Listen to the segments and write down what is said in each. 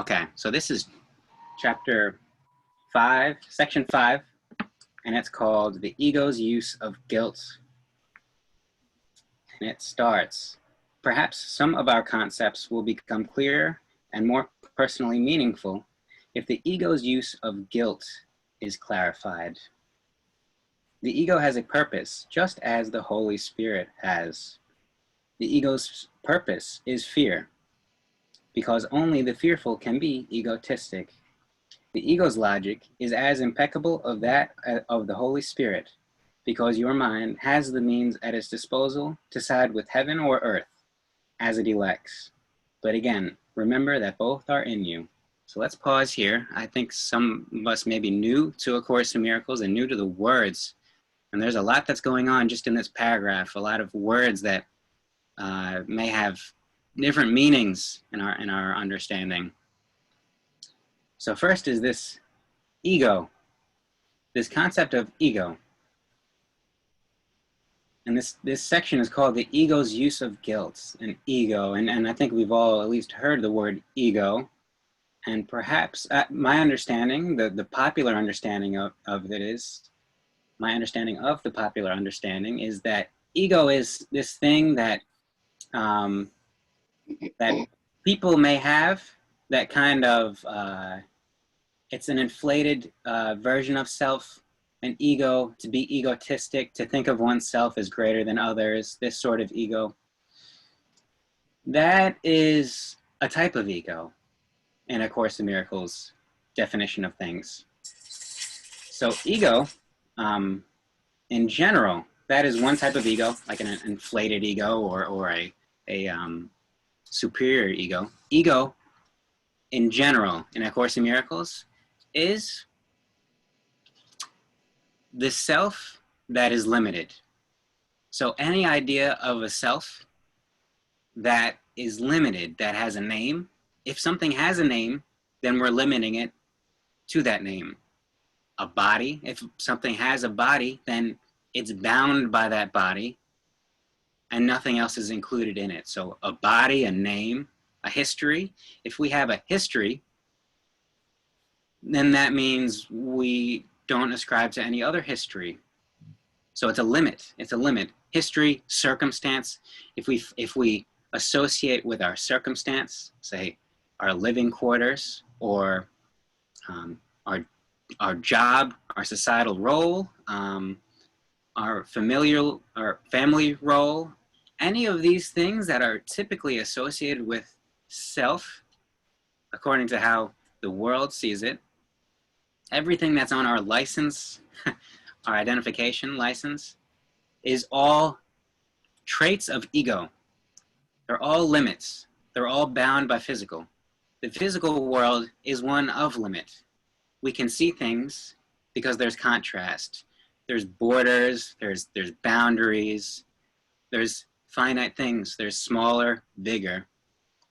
Okay, so this is chapter 5, section 5, and it's called The Ego's Use of Guilt. And it starts, perhaps some of our concepts will become clearer and more personally meaningful if the ego's use of guilt is clarified. The ego has a purpose, just as the Holy Spirit has. The ego's purpose is fear, because only the fearful can be egotistic. The ego's logic is as impeccable of that of the Holy Spirit, because your mind has the means at its disposal to side with heaven or earth as it elects. But again, remember that both are in you. So let's pause here. I think some of us may be new to A Course in Miracles and new to the words. And there's a lot that's going on just in this paragraph, a lot of words that may have different meanings in our understanding. So first is this ego, this concept of ego. And this section is called The Ego's Use of Guilt, and ego. And I think we've all at least heard the word ego. And perhaps my understanding, the popular understanding of it is, my understanding of the popular understanding is that ego is this thing that that people may have that kind of, it's an inflated version of self, an ego, to be egotistic, to think of oneself as greater than others, this sort of ego. That is a type of ego in A Course in Miracles definition of things. So ego, in general, that is one type of ego, like an inflated ego or a superior ego. Ego, in general, in A Course in Miracles, is the self that is limited. So any idea of a self that is limited, that has a name, if something has a name, then we're limiting it to that name. A body, if something has a body, then it's bound by that body and nothing else is included in it. So a body, a name, a history. If we have a history, then that means we don't ascribe to any other history. So it's a limit. It's a limit. History, circumstance. If we associate with our circumstance, say our living quarters or our job, our societal role, our family role, any of these things that are typically associated with self, according to how the world sees it, everything that's on our license, our identification license, is all traits of ego. They're all limits. They're all bound by physical. The physical world is one of limit. We can see things because there's contrast. There's borders, there's boundaries, there's finite things, there's smaller, bigger.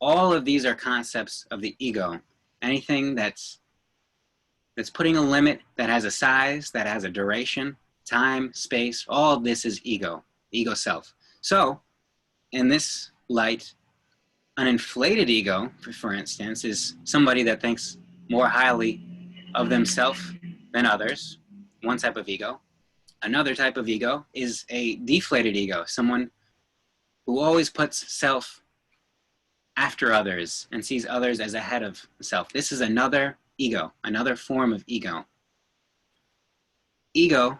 All of these are concepts of the ego. Anything that's putting a limit, that has a size, that has a duration, time, space, all of this is ego, ego self. So, in this light, an inflated ego, for instance, is somebody that thinks more highly of themselves than others, one type of ego. Another type of ego is a deflated ego, someone who always puts self after others and sees others as ahead of self. This is another ego, another form of ego. Ego,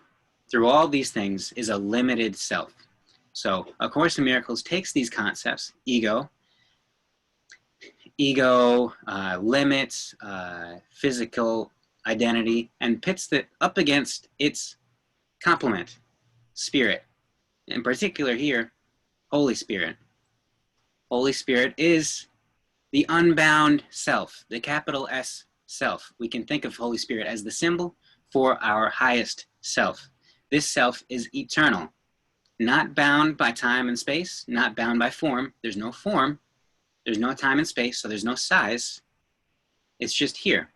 through all these things, is a limited self. So A Course in Miracles takes these concepts, ego, limits, physical identity, and pits it up against its complement, spirit. In particular here, Holy Spirit. Holy Spirit is the unbound self, the capital S self. We can think of Holy Spirit as the symbol for our highest self. This self is eternal, not bound by time and space, not bound by form. There's no form, there's no time and space, so there's no size. It's just here.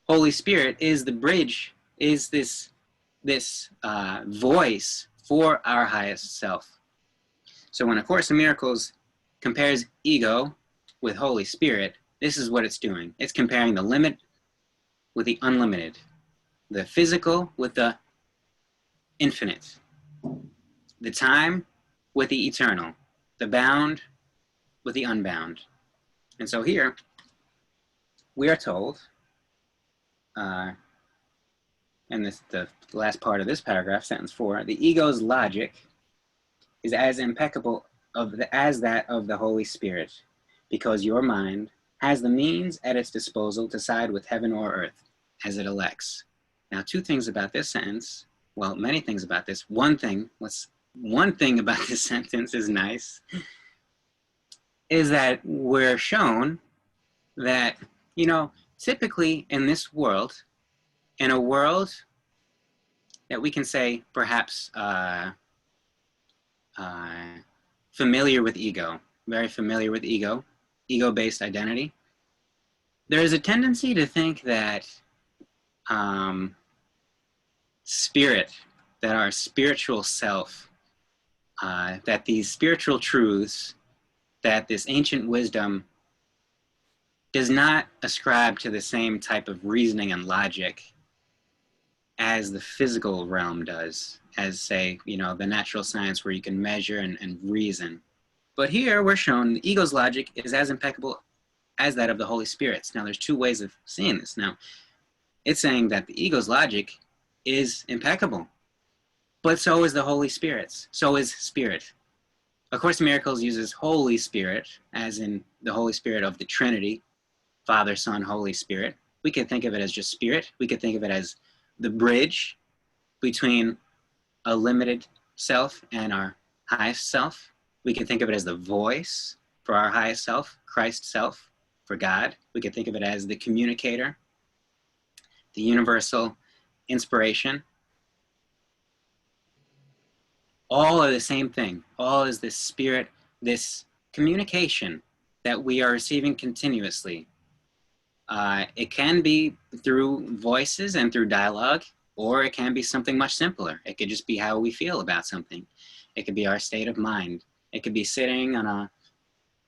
Holy Spirit is the bridge, is this voice for our highest self. So when A Course in Miracles compares ego with Holy Spirit, This is what it's doing. It's comparing the limit with the unlimited, the physical with the infinite, the time with the eternal, the bound with the unbound. And so here, we are told, and the last part of this paragraph, sentence 4, the ego's logic is as impeccable as that of the Holy Spirit, because your mind has the means at its disposal to side with heaven or earth as it elects. Now, two things about this sentence, well, many things about this. One thing about this sentence is nice, is that we're shown that, you know, typically in this world, in a world that we can say perhaps familiar with ego, very familiar with ego, ego-based identity, there is a tendency to think that spirit, that our spiritual self, that these spiritual truths, that this ancient wisdom does not ascribe to the same type of reasoning and logic as the physical realm does, as, say, you know, the natural science where you can measure and reason. But here we're shown the ego's logic is as impeccable as that of the Holy Spirit's. Now, there's two ways of seeing this. Now, it's saying that the ego's logic is impeccable, but so is the Holy Spirit's. So is Spirit. A Course in Miracles uses Holy Spirit, as in the Holy Spirit of the Trinity, Father, Son, Holy Spirit. We could think of it as just Spirit. We could think of it as the bridge between a limited self and our highest self. We can think of it as the voice for our highest self, Christ self, for God. We could think of it as the communicator, the universal inspiration. All are the same thing. All is this spirit, this communication that we are receiving continuously. It can be through voices and through dialogue, or it can be something much simpler. It could just be how we feel about something. It could be our state of mind. It could be sitting on a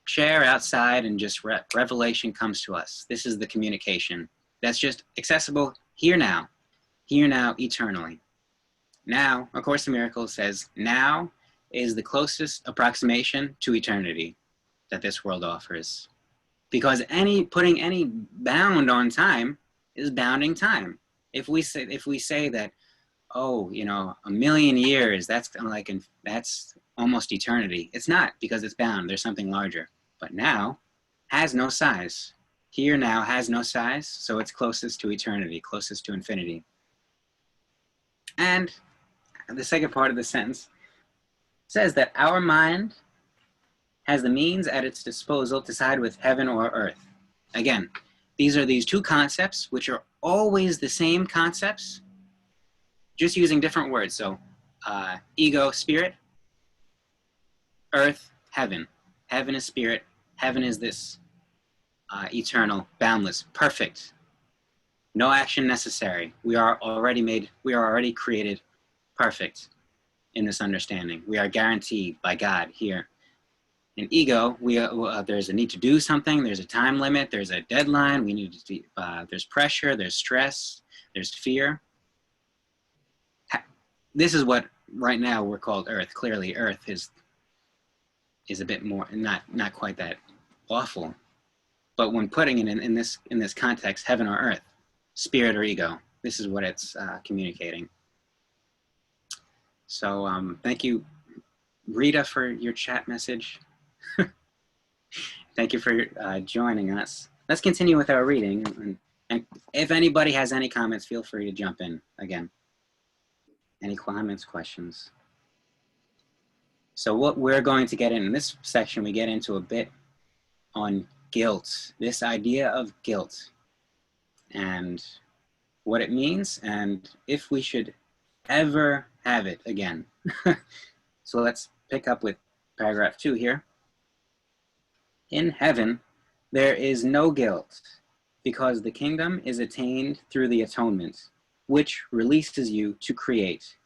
chair outside and just revelation comes to us. This is the communication that's just accessible here now, eternally. Now, A Course in Miracles says, now is the closest approximation to eternity that this world offers. Because putting any bound on time is bounding time. If we say that, oh, you know, 1,000,000 years, that's almost eternity. It's not, because it's bound. There's something larger. But now has no size. Here now has no size, so it's closest to eternity, closest to infinity. And the second part of the sentence says that our mind has the means at its disposal to side with heaven or earth. Again, these are these two concepts, which are always the same concepts, just using different words. So ego, spirit; earth, heaven. Heaven is spirit. Heaven is this eternal, boundless, perfect. No action necessary. We are already created perfect in this understanding. We are guaranteed by God here. In ego, there's a need to do something. There's a time limit. There's a deadline. There's pressure. There's stress. There's fear. This is what right now we're called Earth. Clearly, Earth is a bit more, not quite that awful. But when putting it in this context, heaven or earth, spirit or ego, this is what it's communicating. So thank you, Rita, for your chat message. Thank you for joining us. Let's continue with our reading. And if anybody has any comments, feel free to jump in again. Any comments, questions? So what we're going to get in this section, we get into a bit on guilt, this idea of guilt and what it means and if we should ever have it again. So let's pick up with paragraph 2 here. In heaven, there is no guilt because the kingdom is attained through the atonement, which releases you to create.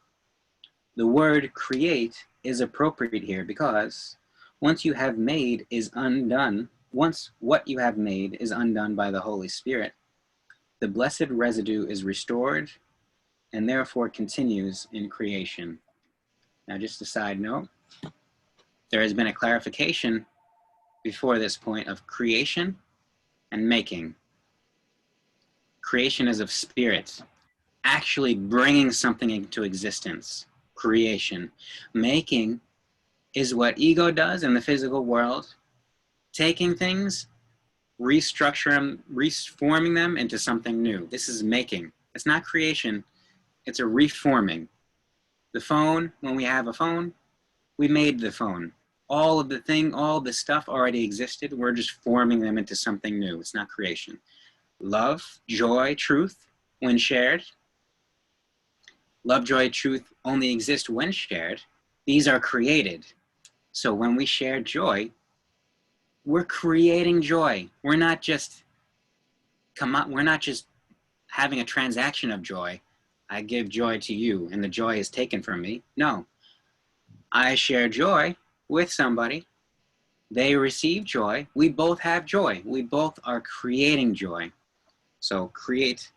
The word create is appropriate here because once you have made is undone, Once what you have made is undone by the Holy Spirit, the blessed residue is restored and therefore continues in creation. Now, just a side note, there has been a clarification before this point of creation and making. Creation is of spirit, actually bringing something into existence, creation. Making is what ego does in the physical world, taking things, restructure them, reforming them into something new. This is making. It's not creation, it's a reforming. The phone, when we have a phone, we made the phone. All of the thing, all the stuff already existed. We're just forming them into something new. It's not creation. Love, joy, truth, when shared. Love, joy, truth only exist when shared. These are created. So when we share joy, we're creating joy. We're not just having a transaction of joy. I give joy to you and the joy is taken from me. No, I share joy with somebody. They receive joy. We both have joy. We both are creating joy. So create,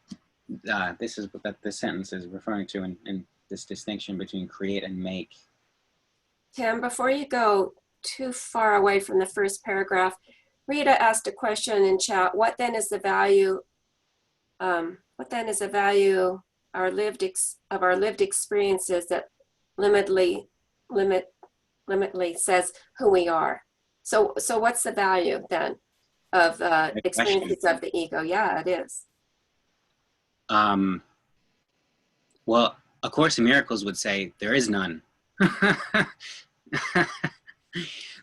this is what the sentence is referring to in this distinction between create and make. Tim, before you go too far away from the first paragraph, Rita asked a question in chat. What then is the value of our lived experiences that limitly says who we are? So what's the value then of experiences of the ego? Yeah, it is. Well, A Course in Miracles would say there is none.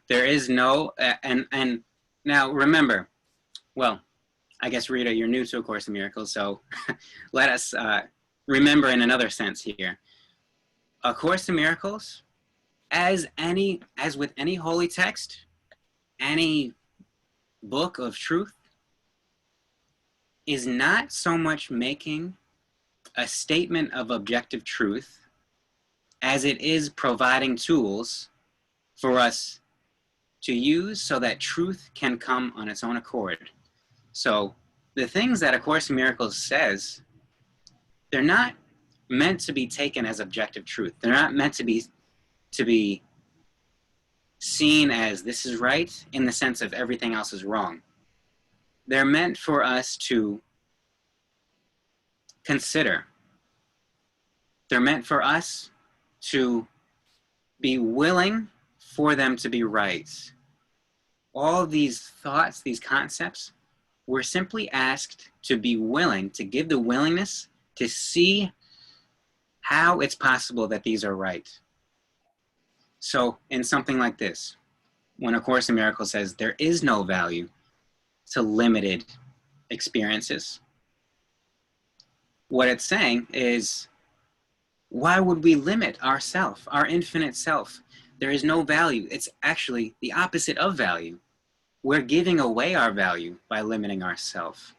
There is no, and now remember, well, I guess Rita, you're new to A Course in Miracles, so let us remember in another sense here. A Course in Miracles, as with any holy text, any book of truth, is not so much making a statement of objective truth as it is providing tools for us to use so that truth can come on its own accord. So the things that A Course in Miracles says, they're not meant to be taken as objective truth. They're not meant to be seen as this is right in the sense of everything else is wrong. They're meant for us to consider. They're meant for us to be willing for them to be right. All these thoughts, these concepts, we're simply asked to be willing, to give the willingness to see how it's possible that these are right. So in something like this, when A Course in Miracles says there is no value to limited experiences, what it's saying is, why would we limit ourself, our infinite self? There is no value. It's actually the opposite of value. We're giving away our value by limiting ourselves.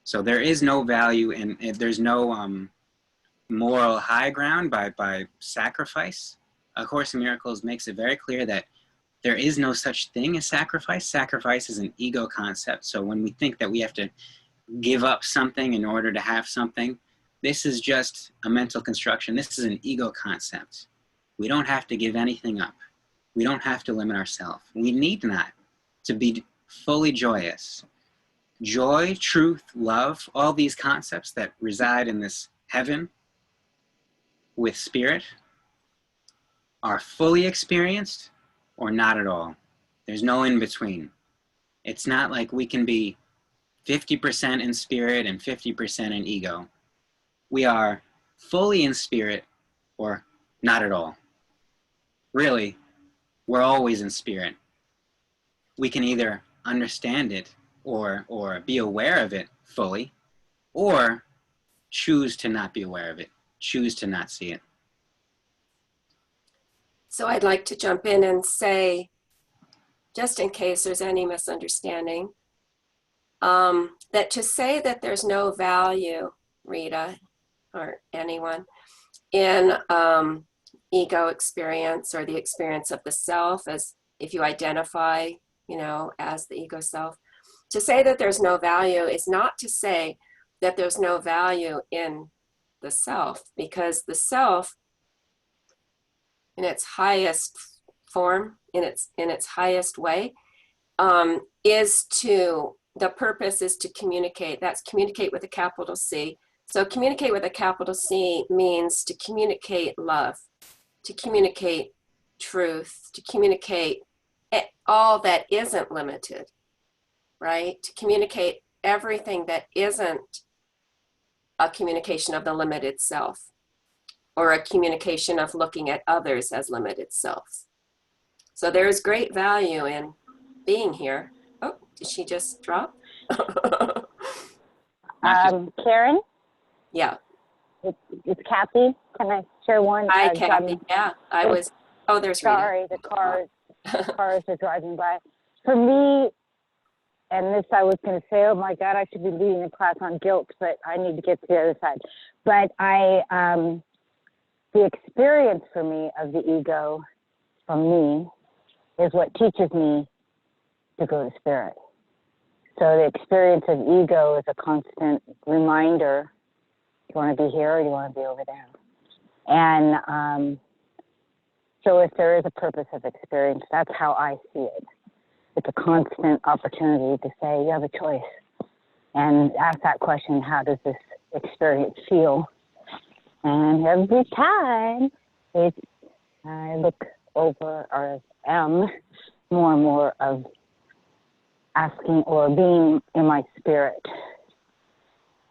So there is no value and there's no moral high ground by sacrifice. A Course in Miracles makes it very clear that there is no such thing as sacrifice. Sacrifice is an ego concept. So when we think that we have to give up something in order to have something, this is just a mental construction. This is an ego concept. We don't have to give anything up. We don't have to limit ourselves. We need not to be fully joyous. Joy, truth, love, all these concepts that reside in this heaven with spirit are fully experienced or not at all. There's no in between. It's not like we can be 50% in spirit and 50% in ego. We are fully in spirit or not at all. Really, we're always in spirit. We can either understand it or be aware of it fully, or choose to not be aware of it, choose to not see it. So I'd like to jump in and say, just in case there's any misunderstanding, that to say that there's no value, Rita, or anyone, in ego experience or the experience of the self, as if you identify as the ego self. To say that there's no value is not to say that there's no value in the self, because the self in its highest form, in its highest way, the purpose is to communicate. That's communicate with a capital C. So communicate with a capital C means to communicate love, to communicate truth, to communicate all that isn't limited, right? To communicate everything that isn't a communication of the limited self, or a communication of looking at others as limited selves. So there's great value in being here. Oh, did she just drop? Karen? Yeah. It's Kathy. Can I share one? Hi, Kathy. Yeah, I was. Oh, there's Rita. Sorry, the cars are driving by. For me, and this I was going to say, oh my God, I should be leading a class on guilt, but I need to get to the other side. But the experience for me of the ego from me is what teaches me to go to spirit. So the experience of ego is a constant reminder, do you want to be here or do you want to be over there? And so if there is a purpose of experience, that's how I see it. It's a constant opportunity to say, you have a choice. And ask that question, how does this experience feel? And every time I look over or am more and more of asking or being in my spirit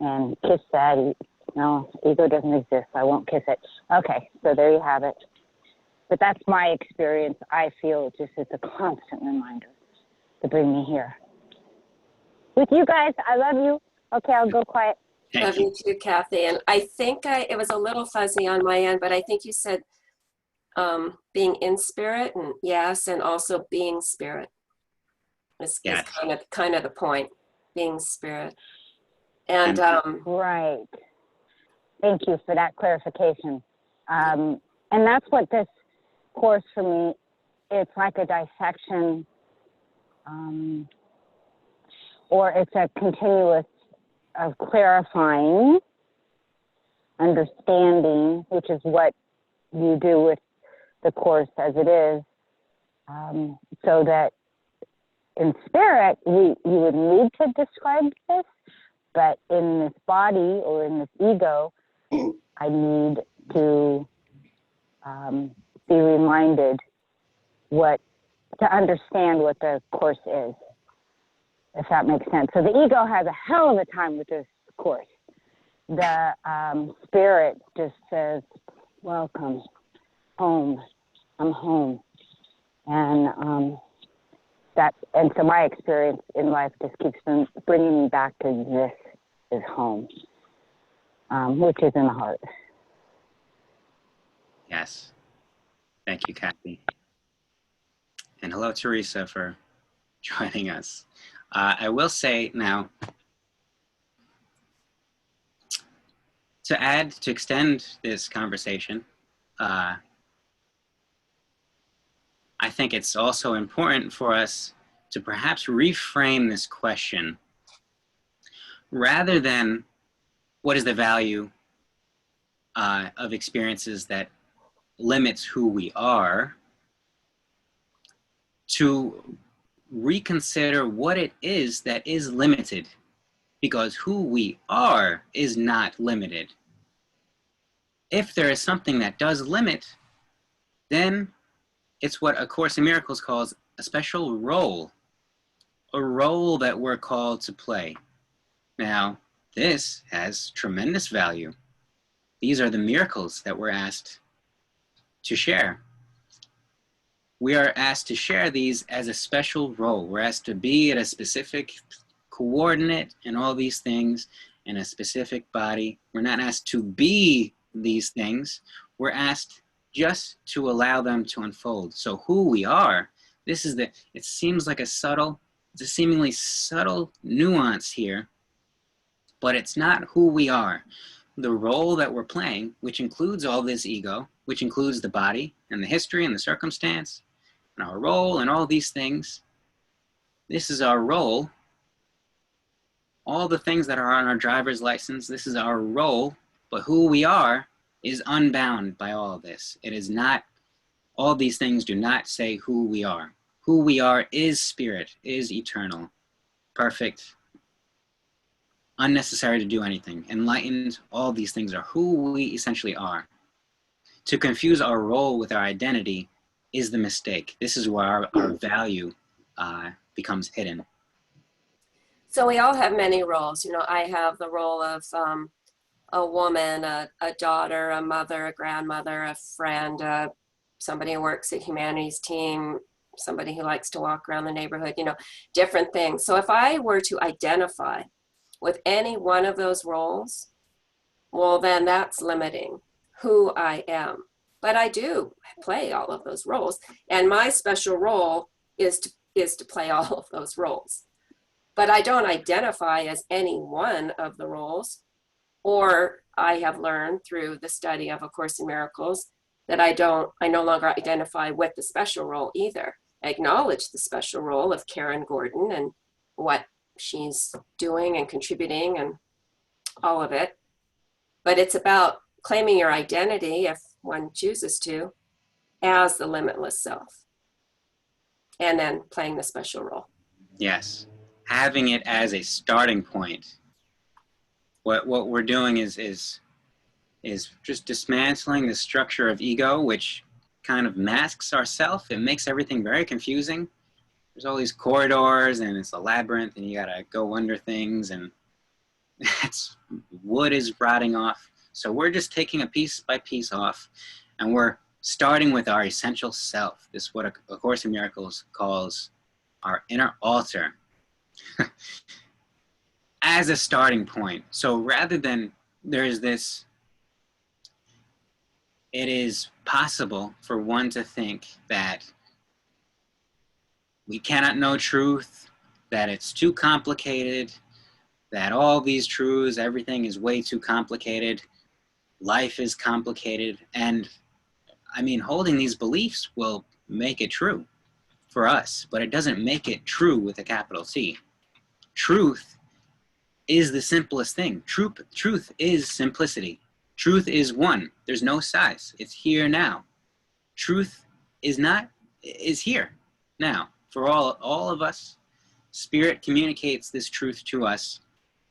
and kiss that. No, ego doesn't exist. I won't kiss it. Okay, so there you have it. But that's my experience. I feel it's a constant reminder to bring me here. With you guys, I love you. Okay, I'll go quiet. Love you too, Kathy. And I think it was a little fuzzy on my end, but I think you said being in spirit, and yes, and also being spirit is kind of the point, being spirit. And right. Thank you for that clarification. And that's what this course for me, it's like a dissection, or it's a continuous of clarifying, understanding, which is what you do with the course as it is, so that in spirit, you would need to describe this, but in this body or in this ego, I need to be reminded to understand what the course is, if that makes sense. So the ego has a hell of a time with this course. The spirit just says, welcome, home, I'm home. And so my experience in life just keeps bringing me back to this is home, which is in the heart. Yes. Thank you, Kathy. And hello, Teresa, for joining us. I will say now, to extend this conversation, I think it's also important for us to perhaps reframe this question rather than what is the value of experiences that limits who we are, to reconsider what it is that is limited, because who we are is not limited. If there is something that does limit, then it's what A Course in Miracles calls a special role, a role that we're called to play. Now, this has tremendous value. These are the miracles that we're asked to share. We are asked to share these as a special role. We're asked to be at a specific coordinate and all these things in a specific body. We're not asked to be these things. We're asked just to allow them to unfold. So who we are, it seems like it's a seemingly subtle nuance here, but it's not who we are. The role that we're playing, which includes all this ego, which includes the body and the history and the circumstance and our role and all these things, This is our role. All the things that are on our driver's license, this is our role, but who we are is unbound by all of this. It is not, all these things do not say who we are. Who we are is spirit, is eternal, perfect, unnecessary to do anything, enlightened. All these things are who we essentially are. To confuse our role with our identity is the mistake. This is where our value becomes hidden. So we all have many roles. You know, I have the role of a woman, a daughter, a mother, a grandmother, a friend, somebody who works at humanities team, somebody who likes to walk around the neighborhood, you know, different things. So if I were to identify with any one of those roles, well, then that's limiting who I am. But I do play all of those roles. And my special role is to play all of those roles. But I don't identify as any one of the roles, or I have learned through the study of A Course in Miracles that I no longer identify with the special role either. I acknowledge the special role of Karen Gordon and what she's doing and contributing and all of it. But it's about claiming your identity, if one chooses to, as the limitless self, and then playing the special role. Yes, having it as a starting point. What we're doing is just dismantling the structure of ego, which kind of masks ourself. It makes everything very confusing. There's all these corridors, and it's a labyrinth, and you gotta go under things, and wood is rotting off. So we're just taking a piece by piece off, and we're starting with our essential self. This is what A Course in Miracles calls our inner altar. As a starting point. So rather than there's this, it is possible for one to think that we cannot know truth, that it's too complicated, that all these truths, everything is way too complicated, life is complicated. And I mean, holding these beliefs will make it true for us, but it doesn't make it true with a capital T. Truth is the simplest thing. Truth is simplicity. Truth is one. There's no size. It's here now. Truth is here now. For all of us, Spirit communicates this truth to us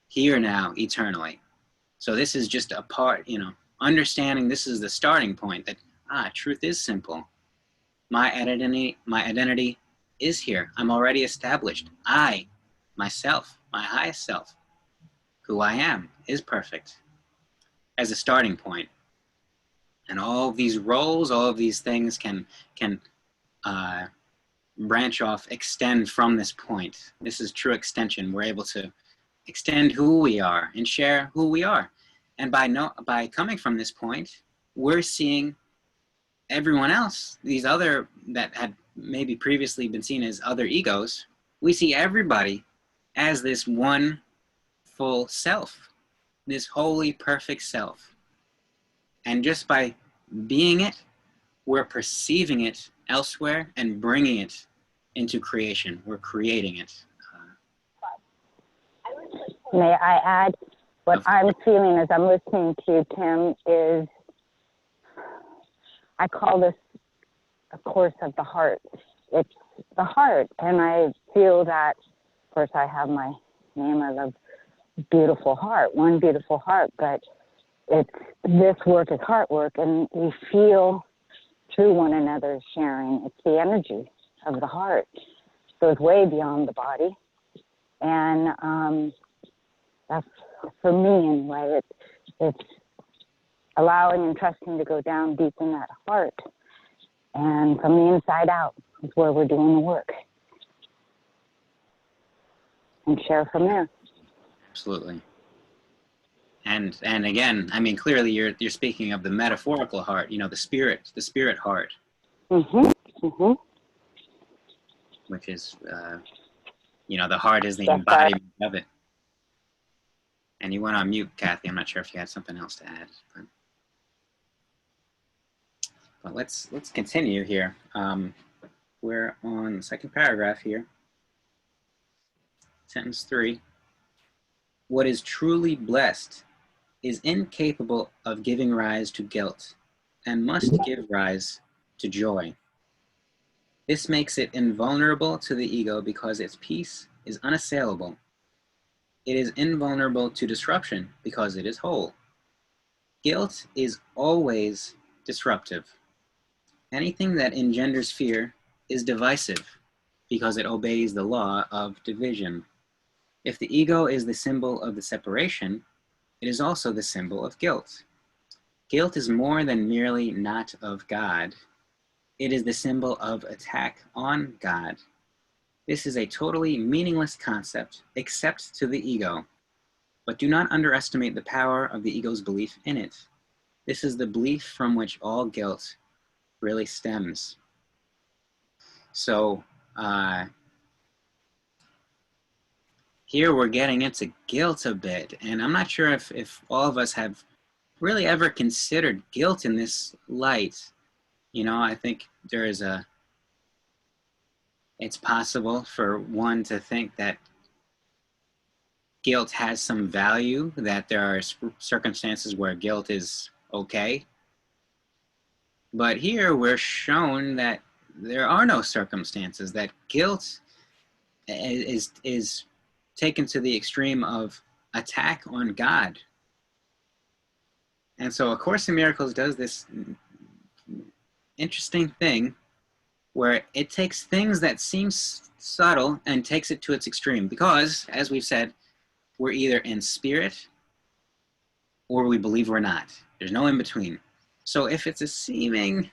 here now, eternally. So this is just a part, understanding this is the starting point that, truth is simple. My identity is here. I'm already established. I, myself, my highest self, who I am, is perfect as a starting point. And all of these roles, all of these things can branch off, extend from this point. This is true extension. We're able to extend who we are and share who we are. And by coming from this point, we're seeing everyone else, these other that had maybe previously been seen as other egos, we see everybody as this one full self, this holy, perfect self. And just by being it, we're perceiving it elsewhere and bringing it into creation. We're creating it. May I add, what I'm feeling as I'm listening to Tim is, I call this a course of the heart. It's the heart, and I feel that, of course, I have my name, I love beautiful heart, one beautiful heart, but this work is heart work, and we feel through one another's sharing. It's the energy of the heart. It goes way beyond the body, and that's, for me anyway, it's allowing and trusting to go down deep in that heart, and from the inside out is where we're doing the work, and share from there. Absolutely. And again, I mean, clearly you're speaking of the metaphorical heart, the spirit heart. Mm-hmm. Mm-hmm. Which is, the heart is the embodiment of it. And you went on mute, Kathy. I'm not sure if you had something else to add. But let's continue here. We're on the second paragraph here. sentence 3, what is truly blessed is incapable of giving rise to guilt and must give rise to joy. This makes it invulnerable to the ego because its peace is unassailable. It is invulnerable to disruption because it is whole. Guilt is always disruptive. Anything that engenders fear is divisive because it obeys the law of division. If the ego is the symbol of the separation, it is also the symbol of guilt. Guilt is more than merely not of God. It is the symbol of attack on God. This is a totally meaningless concept, except to the ego. But do not underestimate the power of the ego's belief in it. This is the belief from which all guilt really stems. So here we're getting into guilt a bit, and I'm not sure if all of us have really ever considered guilt in this light. You know, I think it's possible for one to think that guilt has some value, that there are circumstances where guilt is okay. But here we're shown that there are no circumstances, that guilt is taken to the extreme of attack on God. And so A Course in Miracles does this interesting thing where it takes things that seem subtle and takes it to its extreme, because, as we've said, we're either in spirit or we believe we're not. There's no in between. So if it's a seeming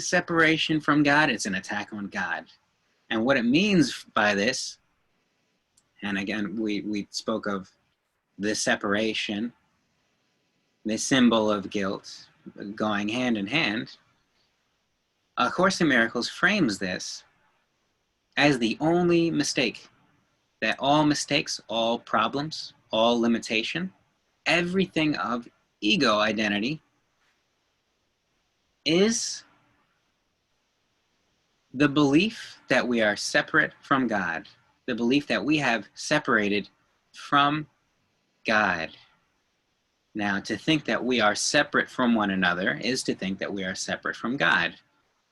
separation from God, it's an attack on God. And what it means by this, and again, we spoke of the separation, the symbol of guilt going hand in hand. A Course in Miracles frames this as the only mistake, that all mistakes, all problems, all limitation, everything of ego identity is the belief that we are separate from God, the belief that we have separated from God. Now, to think that we are separate from one another is to think that we are separate from God.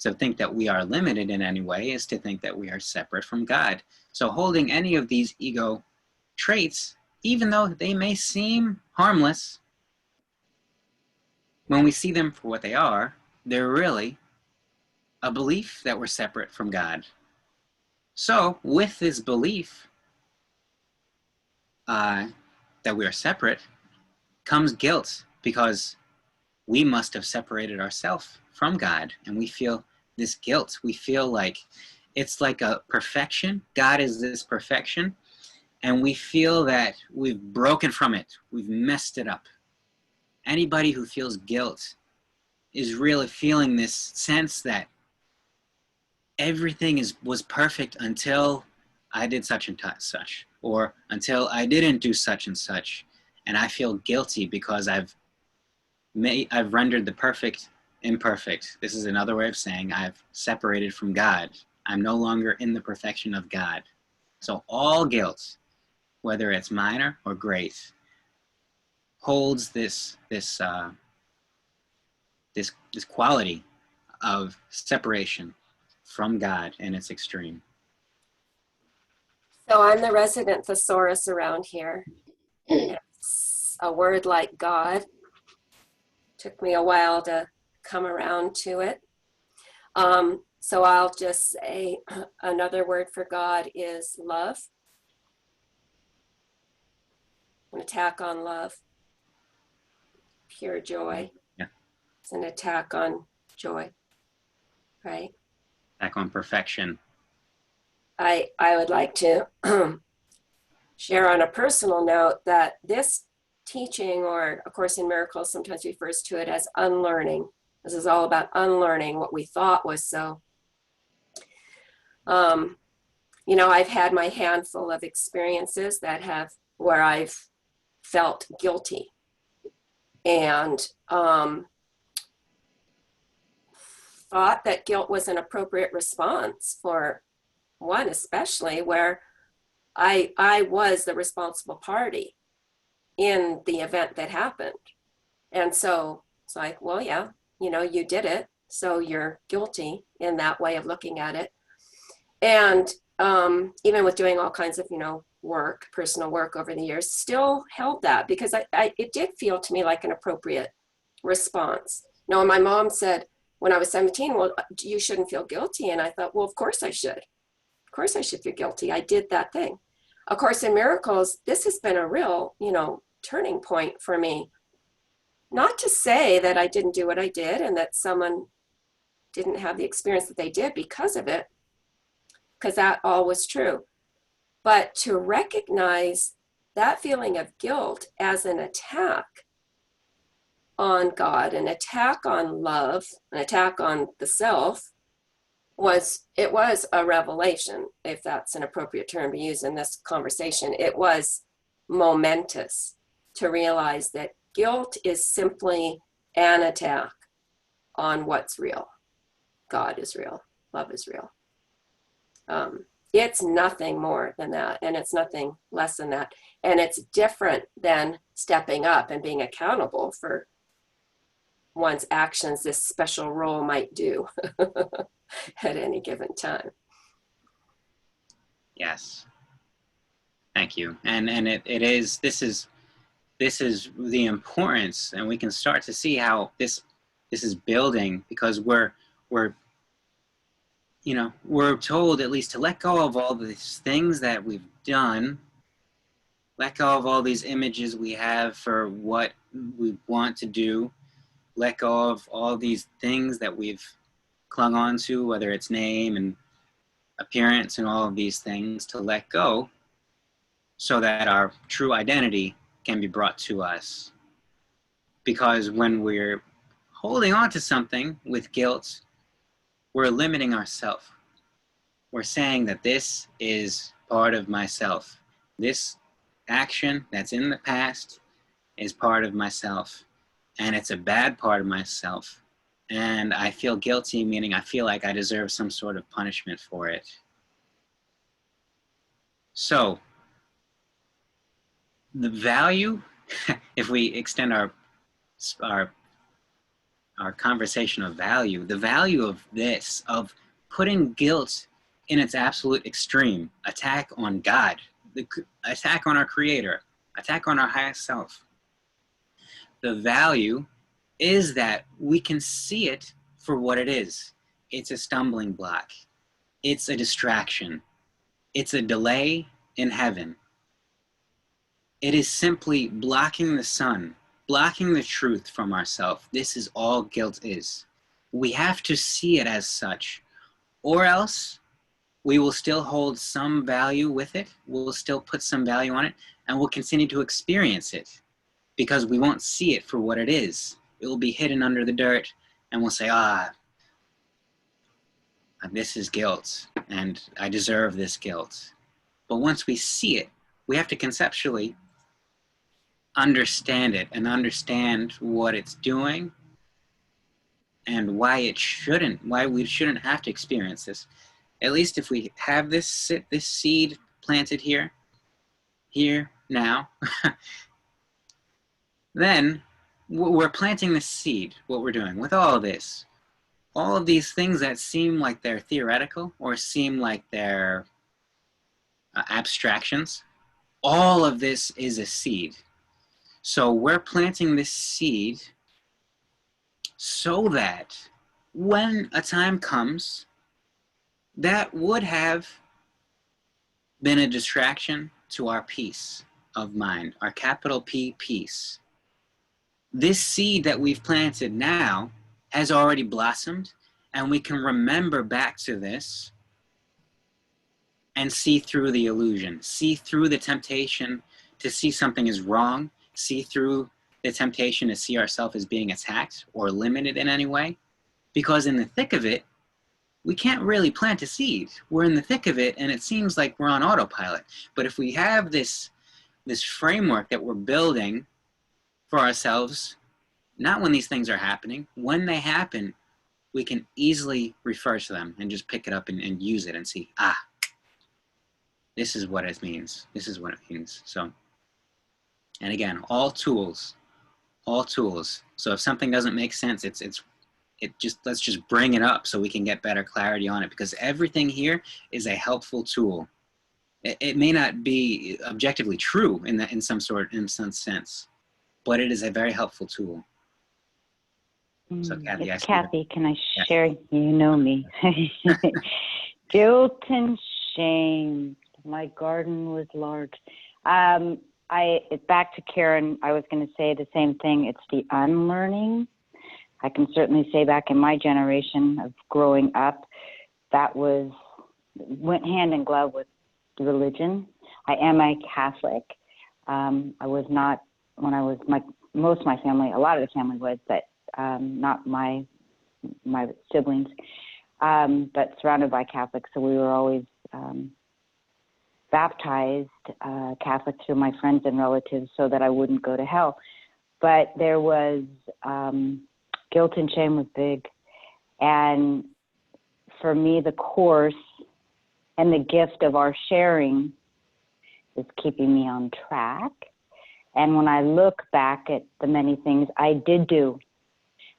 To think that we are limited in any way is to think that we are separate from God. So holding any of these ego traits, even though they may seem harmless, when we see them for what they are, they're really a belief that we're separate from God. So with this belief that we are separate comes guilt, because we must have separated ourselves from God, and we feel this guilt. We feel like it's like a perfection. God is this perfection, and we feel that we've broken from it. We've messed it up. Anybody who feels guilt is really feeling this sense that everything was perfect until I did such and such, or until I didn't do such and such, and I feel guilty because I've rendered the perfect imperfect. This is another way of saying I've separated from God. I'm no longer in the perfection of God. So all guilt, whether it's minor or great, holds this quality of separation from God in its extreme. So I'm the resident thesaurus around here. It's a word like God. Took me a while to come around to it. So I'll just say another word for God is love. An attack on love. Pure joy. Yeah. It's an attack on joy, right? Attack on perfection. I would like to share on a personal note that this teaching, or A Course in Miracles, sometimes refers to it as unlearning. This is all about unlearning what we thought was so. You know, I've had my handful of experiences where I've felt guilty and thought that guilt was an appropriate response for one especially, where I was the responsible party in the event that happened. And so it's like, well, yeah, you know, you did it, so you're guilty in that way of looking at it. And even with doing all kinds of, you know, work, personal work over the years, still held that because it did feel to me like an appropriate response. You know, my mom said when I was 17, well, you shouldn't feel guilty. And I thought, well, of course I should. Of course I should feel guilty. I did that thing. Of Course in Miracles, this has been a real, you know, turning point for me. Not to say that I didn't do what I did and that someone didn't have the experience that they did because of it, because that all was true. But to recognize that feeling of guilt as an attack on God, an attack on love, an attack on the self, was a revelation, if that's an appropriate term to use in this conversation. It was momentous to realize that guilt is simply an attack on what's real. God is real. Love is real. It's nothing more than that, and it's nothing less than that. And it's different than stepping up and being accountable for one's actions this special role might do at any given time. Yes. Thank you. And this is the importance, and we can start to see how this is building, because we're told at least to let go of all these things that we've done, let go of all these images we have for what we want to do, let go of all these things that we've clung on to, whether it's name and appearance and all of these things, to let go so that our true identity can be brought to us. Because when we're holding on to something with guilt, we're limiting ourselves. We're saying that this is part of myself. This action that's in the past is part of myself, and it's a bad part of myself. And I feel guilty, meaning I feel like I deserve some sort of punishment for it. So, the value, if we extend our conversation of value, the value of this, of putting guilt in its absolute extreme, attack on God, the attack on our Creator, attack on our highest self. The value is that we can see it for what it is. It's a stumbling block. It's a distraction. It's a delay in heaven. It is simply blocking the sun, blocking the truth from ourselves. This is all guilt is. We have to see it as such, or else we will still hold some value with it. We'll still put some value on it, and we'll continue to experience it because we won't see it for what it is. It will be hidden under the dirt, and we'll say, this is guilt, and I deserve this guilt. But once we see it, we have to conceptually understand it and understand what it's doing and why we shouldn't have to experience this. At least if we have this seed planted here, now, then we're planting this seed, what we're doing with all of this. All of these things that seem like they're theoretical or seem like they're abstractions, all of this is a seed. So we're planting this seed so that when a time comes that would have been a distraction to our peace of mind, our capital P peace. This seed that we've planted now has already blossomed, and we can remember back to this and see through the illusion, see through the temptation to see something is wrong, see through the temptation to see ourselves as being attacked or limited in any way. Because in the thick of it, we can't really plant a seed. We're in the thick of it, and it seems like we're on autopilot. But if we have this framework that we're building for ourselves, not when these things are happening, when they happen, we can easily refer to them and just pick it up and use it and see, this is what it means. This is what it means. So, and again, all tools. So if something doesn't make sense, let's just bring it up so we can get better clarity on it, because everything here is a helpful tool. It may not be objectively true in some sense, but it is a very helpful tool. So Kathy, It's Kathy. Can I share? Yes. You know me. Guilt and shame. My garden was large. Back to Karen, I was going to say the same thing. It's the unlearning. I can certainly say back in my generation of growing up, that went hand in glove with religion. I am a Catholic. I was not when I was most of my family, a lot of the family was, but not my siblings, but surrounded by Catholics. So we were always baptized Catholic through my friends and relatives so that I wouldn't go to hell. But there was guilt and shame was big. And for me, the course and the gift of our sharing is keeping me on track. And when I look back at the many things I did do,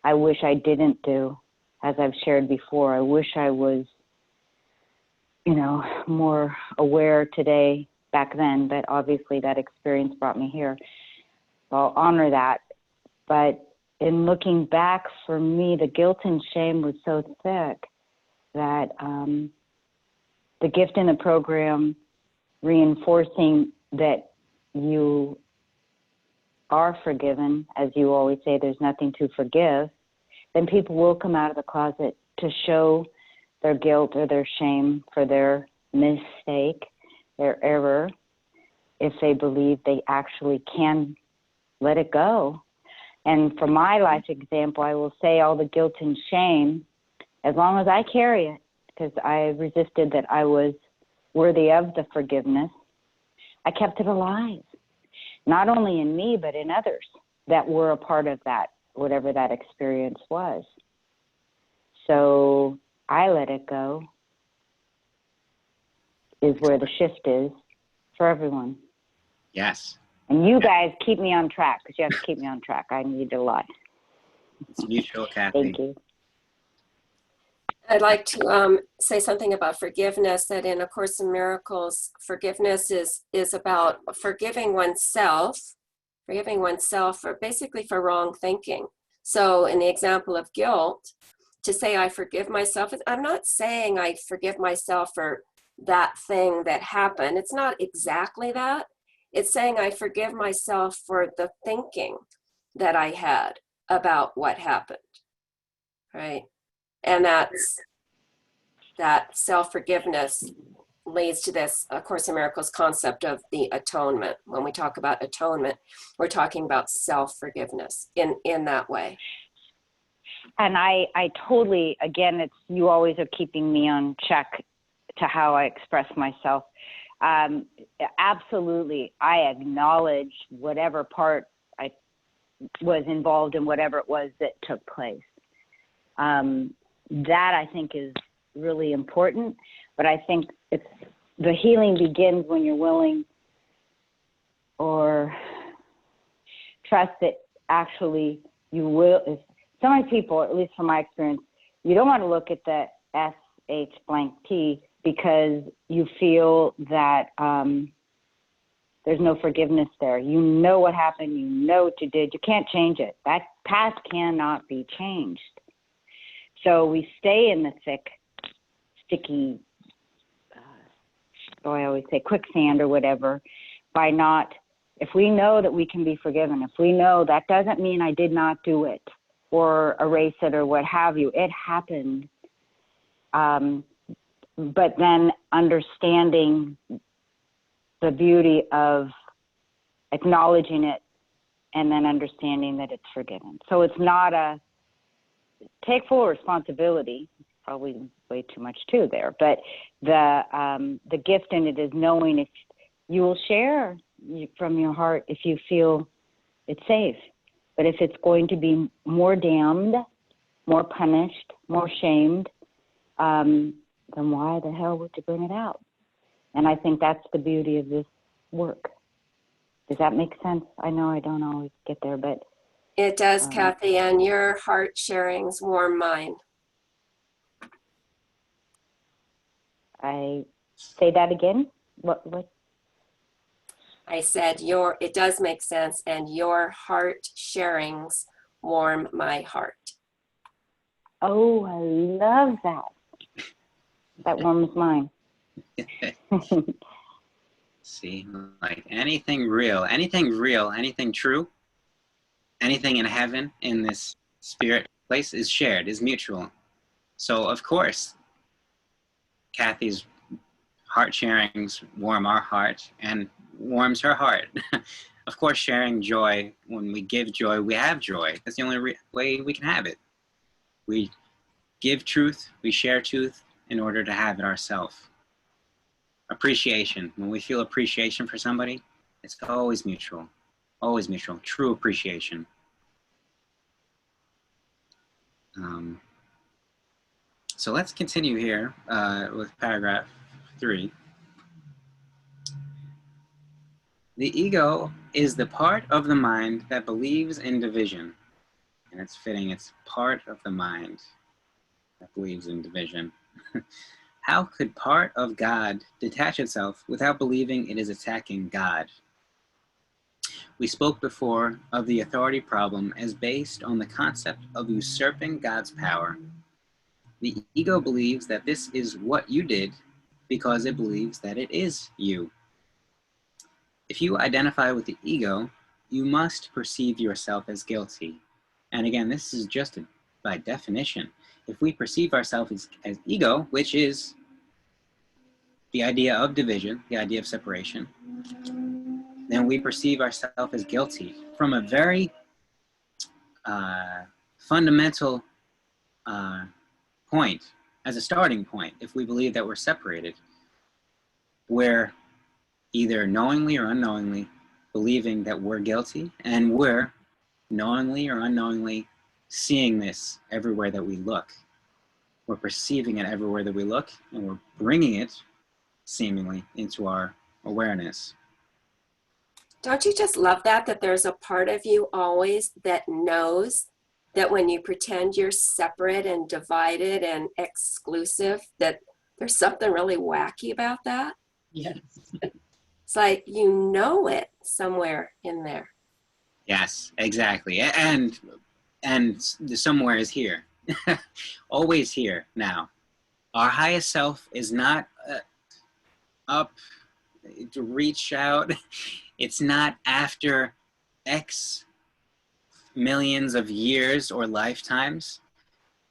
I wish I didn't do, as I've shared before. I wish I was, more aware today back then, but obviously that experience brought me here. So I'll honor that. But in looking back, for me, the guilt and shame was so thick that the gift in the program reinforcing that you are forgiven, as you always say, there's nothing to forgive, then people will come out of the closet to show their guilt or their shame for their mistake, their error, if they believe they actually can let it go. And for my life example, I will say all the guilt and shame, as long as I carry it, because I resisted that I was worthy of the forgiveness, I kept it alive. Not only in me, but in others that were a part of that, whatever that experience was. So I let it go, is where the shift is for everyone. Yes. And you guys keep me on track, because you have to keep me on track. I need a lot. It's mutual, Kathy. Thank you. I'd like to say something about forgiveness, that in A Course in Miracles, forgiveness is about forgiving oneself for basically for wrong thinking. So in the example of guilt, to say I forgive myself, I'm not saying I forgive myself for that thing that happened. It's not exactly that. It's saying I forgive myself for the thinking that I had about what happened, right? And that self-forgiveness leads to this A Course in Miracles concept of the atonement. When we talk about atonement, we're talking about self-forgiveness in that way. And I totally, again, it's you always are keeping me on check to how I express myself. Absolutely, I acknowledge whatever part I was involved in, whatever it was that took place. That I think is really important, but I think the healing begins when you're willing or trust that actually you will. If so many people, at least from my experience, you don't want to look at the SH_T because you feel that there's no forgiveness there. You know what happened. You know what you did. You can't change it. That past cannot be changed. So we stay in the thick, sticky, I always say quicksand or whatever, by not, if we know that we can be forgiven, if we know that doesn't mean I did not do it or erase it or what have you, it happened. But then understanding the beauty of acknowledging it and then understanding that it's forgiven. So it's not a take full responsibility, probably way too much too there, but the gift in it is knowing if you will share from your heart if you feel it's safe. But if it's going to be more damned, more punished, more shamed, then why the hell would you bring it out? And I think that's the beauty of this work. Does that make sense? I know I don't always get there, but It does, Kathy, and your heart sharings warm mine. I say that again. What? I said it does make sense, and your heart sharings warm my heart. Oh, I love that. That warms mine. See, like anything real, anything true, anything in heaven in this spirit place is shared, is mutual. So of course, Kathy's heart sharings warm our heart and warms her heart. Of course, sharing joy, when we give joy, we have joy. That's the only way we can have it. We give truth, we share truth in order to have it ourselves. Appreciation, when we feel appreciation for somebody, it's always mutual, true appreciation. So let's continue here with paragraph 3. The ego is the part of the mind that believes in division. And it's fitting, it's part of the mind that believes in division. How could part of God detach itself without believing it is attacking God? We spoke before of the authority problem as based on the concept of usurping God's power. The ego believes that this is what you did because it believes that it is you. If you identify with the ego, you must perceive yourself as guilty. And again, this is just by definition. If we perceive ourselves as ego, which is the idea of division, the idea of separation, then we perceive ourselves as guilty from a very fundamental point, as a starting point. If we believe that we're separated, we're either knowingly or unknowingly believing that we're guilty, and we're knowingly or unknowingly seeing this everywhere that we look. We're perceiving it everywhere that we look, and we're bringing it seemingly into our awareness. Don't you just love that there's a part of you always that knows that when you pretend you're separate and divided and exclusive, that there's something really wacky about that? Yes. It's like you know it somewhere in there. Yes, exactly. And the somewhere is here. Always here now. Our highest self is not up to reach out. It's not after X millions of years or lifetimes.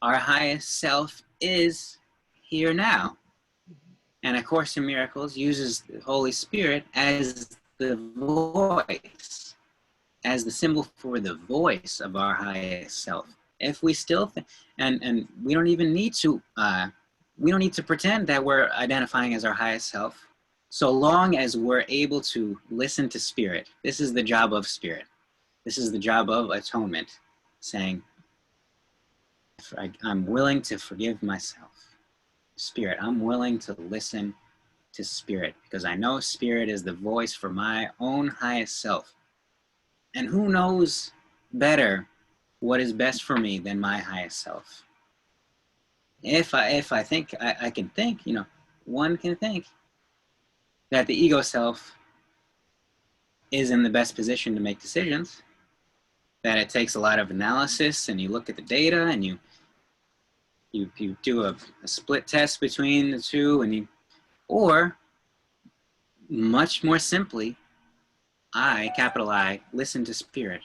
Our highest self is here now. And A Course in Miracles uses the Holy Spirit as the voice, as the symbol for the voice of our highest self. If we still think, and we don't even need to, we don't need to pretend that we're identifying as our highest self, so long as we're able to listen to Spirit. This is the job of Spirit. This is the job of atonement, saying, I'm willing to forgive myself. Spirit, I'm willing to listen to Spirit, because I know Spirit is the voice for my own highest self. And who knows better what is best for me than my highest self? If I think, I can think, one can think that the ego self is in the best position to make decisions, that it takes a lot of analysis, and you look at the data, and you do a split test between the two, and or much more simply, I, capital I, listen to Spirit.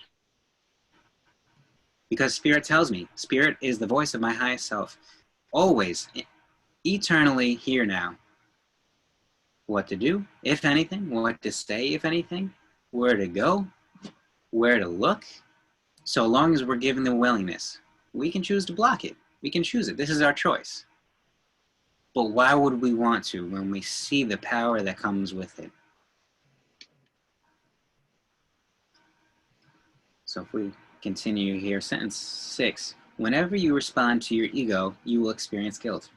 Because Spirit tells me, Spirit is the voice of my highest self, always, eternally here now. What to do, if anything, what to say, if anything, where to go, where to look. So long as we're given the willingness, we can choose to block it. We can choose it. This is our choice. But why would we want to when we see the power that comes with it? So if we continue here, sentence 6. Whenever you respond to your ego, you will experience guilt.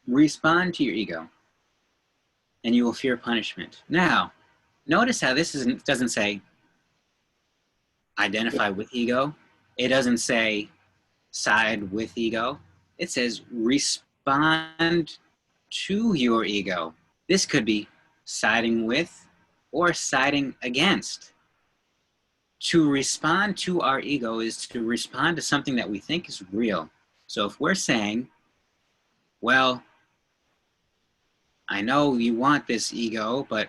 Respond to your ego. and you will fear punishment. Now, notice how this doesn't say identify with ego. It doesn't say side with ego. It says respond to your ego. This could be siding with or siding against. To respond to our ego is to respond to something that we think is real. So if we're saying, well, I know you want this ego, but,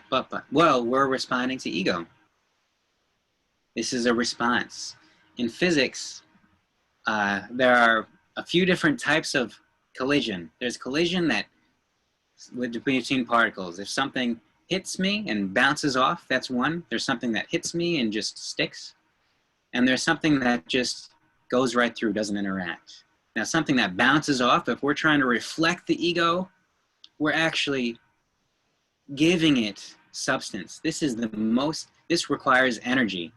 well, we're responding to ego. This is a response. In physics, there are a few different types of collision. There's collision that between particles. If something hits me and bounces off, that's one. There's something that hits me and just sticks. And there's something that just goes right through, doesn't interact. Now, something that bounces off, if we're trying to reflect the ego, we're actually giving it substance. This requires energy,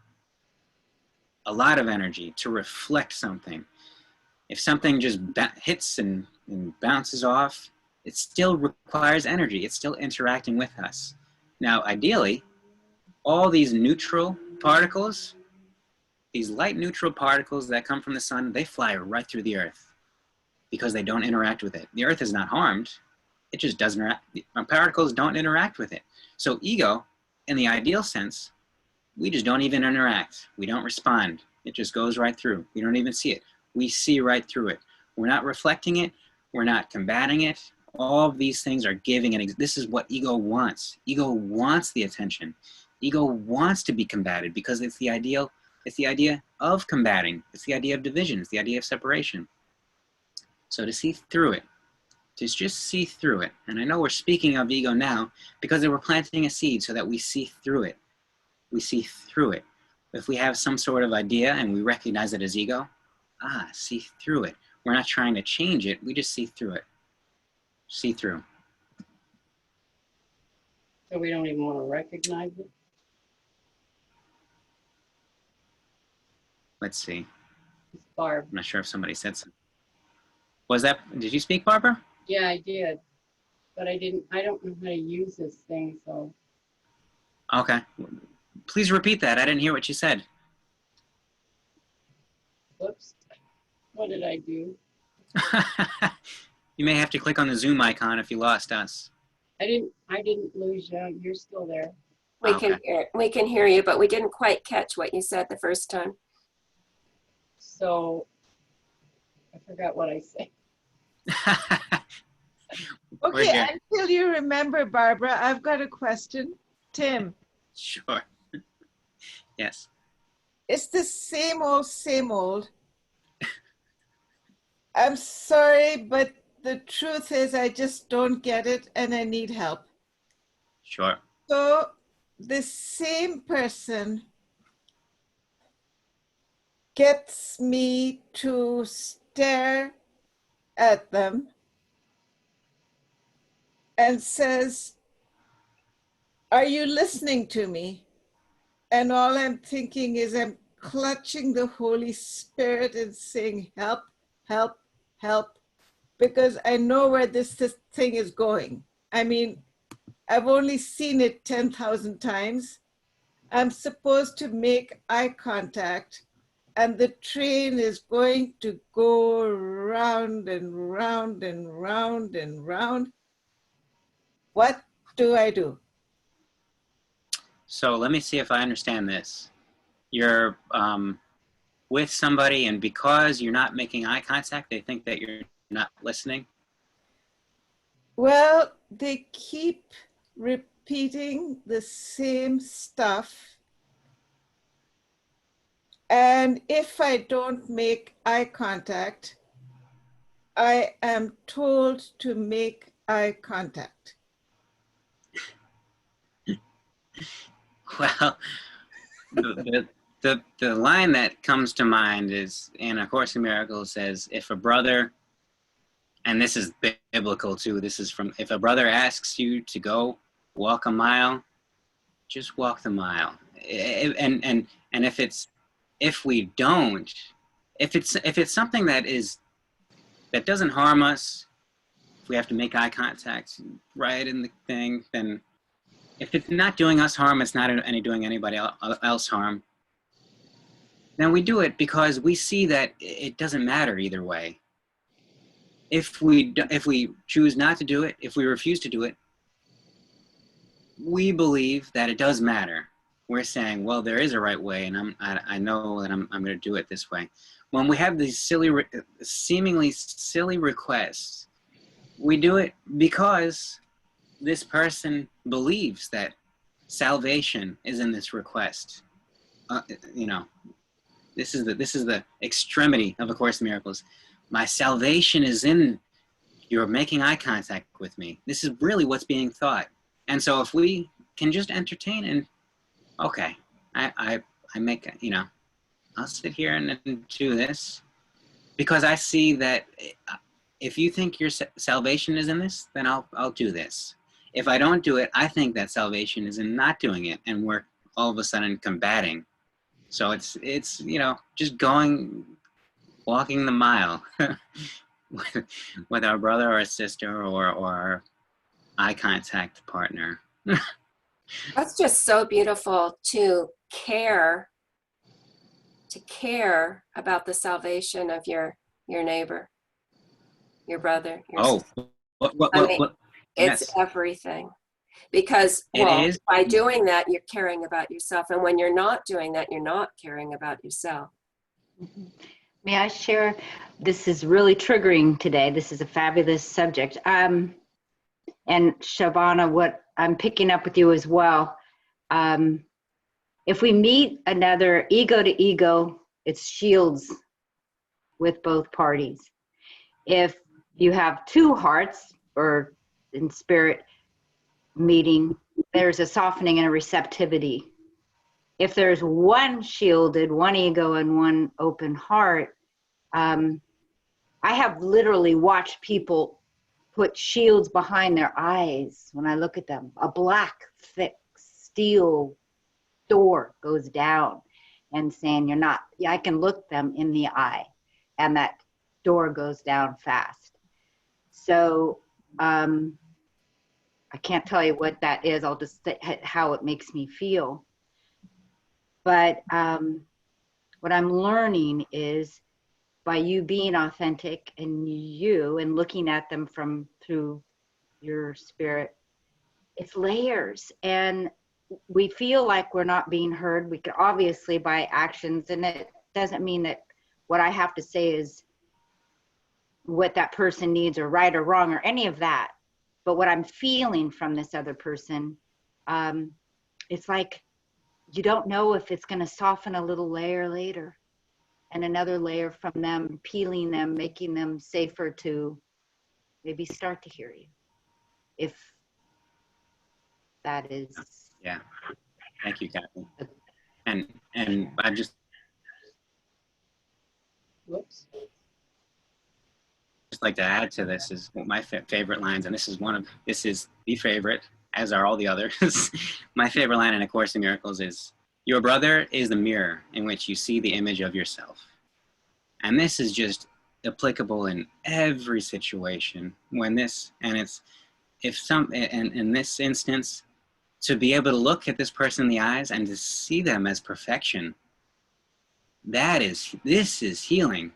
a lot of energy to reflect something. If something just hits and bounces off, it still requires energy. It's still interacting with us. Now, ideally, all these neutral particles, these light neutral particles that come from the sun, they fly right through the earth because they don't interact with it. The earth is not harmed. It just doesn't, particles don't interact with it. So ego, in the ideal sense, we just don't even interact. We don't respond. It just goes right through. We don't even see it. We see right through it. We're not reflecting it. We're not combating it. All of these things are giving it. This is what ego wants. Ego wants the attention. Ego wants to be combated because it's the ideal. It's the idea of combating. It's the idea of division. It's the idea of separation. So to see through it, to just see through it. And I know we're speaking of ego now because we're planting a seed so that we see through it. We see through it. If we have some sort of idea and we recognize it as ego, see through it. We're not trying to change it. We just see through it. See through. So we don't even want to recognize it? Let's see. It's Barb. I'm not sure if somebody said something. Did you speak, Barbara? Yeah, I did. But I don't know how to use this thing, so. Okay. Please repeat that. I didn't hear what you said. Whoops. What did I do? You may have to click on the Zoom icon if you lost us. I didn't lose you. You're still there. We can hear you, but we didn't quite catch what you said the first time. So I forgot what I said. We're Okay, good. until you remember, Barbara, I've got a question. Tim, Sure. Yes. it's the same old, same old. I'm sorry, but the truth is I just don't get it and I need help. Sure. So the same person gets me to stare at them and says, "Are you listening to me?" And all I'm thinking is I'm clutching the Holy Spirit and saying, "Help, help, help," because I know where this thing is going. I mean, I've only seen it 10,000 times. I'm supposed to make eye contact and the train is going to go round and round and round and round. What do I do? So let me see if I understand this. You're with somebody, and because you're not making eye contact, they think that you're not listening. Well, they keep repeating the same stuff. And if I don't make eye contact, I am told to make eye contact. Well, the line that comes to mind is in A Course in Miracles says, if a brother, and this is biblical too, this is from, if a brother asks you to go walk a mile, just walk the mile. And if we don't, if it's something that doesn't harm us, if we have to make eye contact right in the thing, then if it's not doing us harm, it's not any doing anybody else harm, then we do it because we see that it doesn't matter either way. If we choose not to do it, if we refuse to do it, we believe that it does matter. We're saying, well, there is a right way, and I know that I'm going to do it this way. When we have these seemingly silly requests, we do it because this person believes that salvation is in this request. You know, this is the extremity of A Course in Miracles. My salvation is in your making eye contact with me. This is really what's being thought. And so if we can just entertain and, okay, I make, you know, I'll sit here and do this because I see that if you think your salvation is in this, then I'll do this. If I don't do it, I think that salvation is in not doing it, and we're all of a sudden combating. So it's you know, just walking the mile with our brother or sister or our eye contact partner. That's just so beautiful to care about the salvation of your neighbor, your brother, your sister. What? It's Yes. everything. Because, It well, is. by doing that, you're caring about yourself. And when you're not doing that, you're not caring about yourself. May I share? This is really triggering today. This is a fabulous subject. And Shabana, what I'm picking up with you as well. If we meet another ego to ego, it's shields with both parties. If you have two hearts or in spirit meeting, there's a softening and a receptivity. If there's one shielded, one ego and one open heart, I have literally watched people put shields behind their eyes when I look at them. A black, thick steel door goes down and saying, you're not, I can look them in the eye, and that door goes down fast. So I can't tell you what that is. I'll just say how it makes me feel. But what I'm learning is by you being authentic and looking at them through your spirit, it's layers. And we feel like we're not being heard. We can obviously by actions, and it doesn't mean that what I have to say is what that person needs or right or wrong or any of that. But what I'm feeling from this other person, it's like you don't know if it's going to soften a little layer later and another layer from them, peeling them, making them safer to maybe start to hear you. If that is. Yeah. Thank you, Kathy. And I just like to add to this is my favorite lines, and this is the favorite, as are all the others. My favorite line in A Course in Miracles is, your brother is the mirror in which you see the image of yourself. And this is just applicable in every situation when this, and it's, in this instance, to be able to look at this person in the eyes and to see them as perfection. This is healing.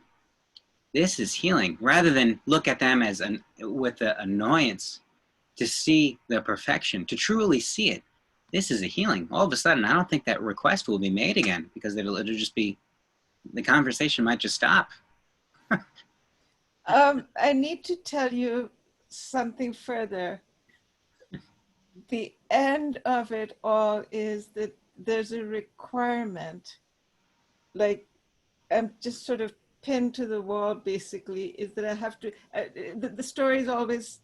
This is healing, rather than look at them as with the annoyance, to see the perfection, to truly see it. This is a healing. All of a sudden, I don't think that request will be made again, because it'll just be, the conversation might just stop. I need to tell you something further. The end of it all is that there's a requirement, like I'm just sort of pinned to the wall basically, is that I have to, the story is always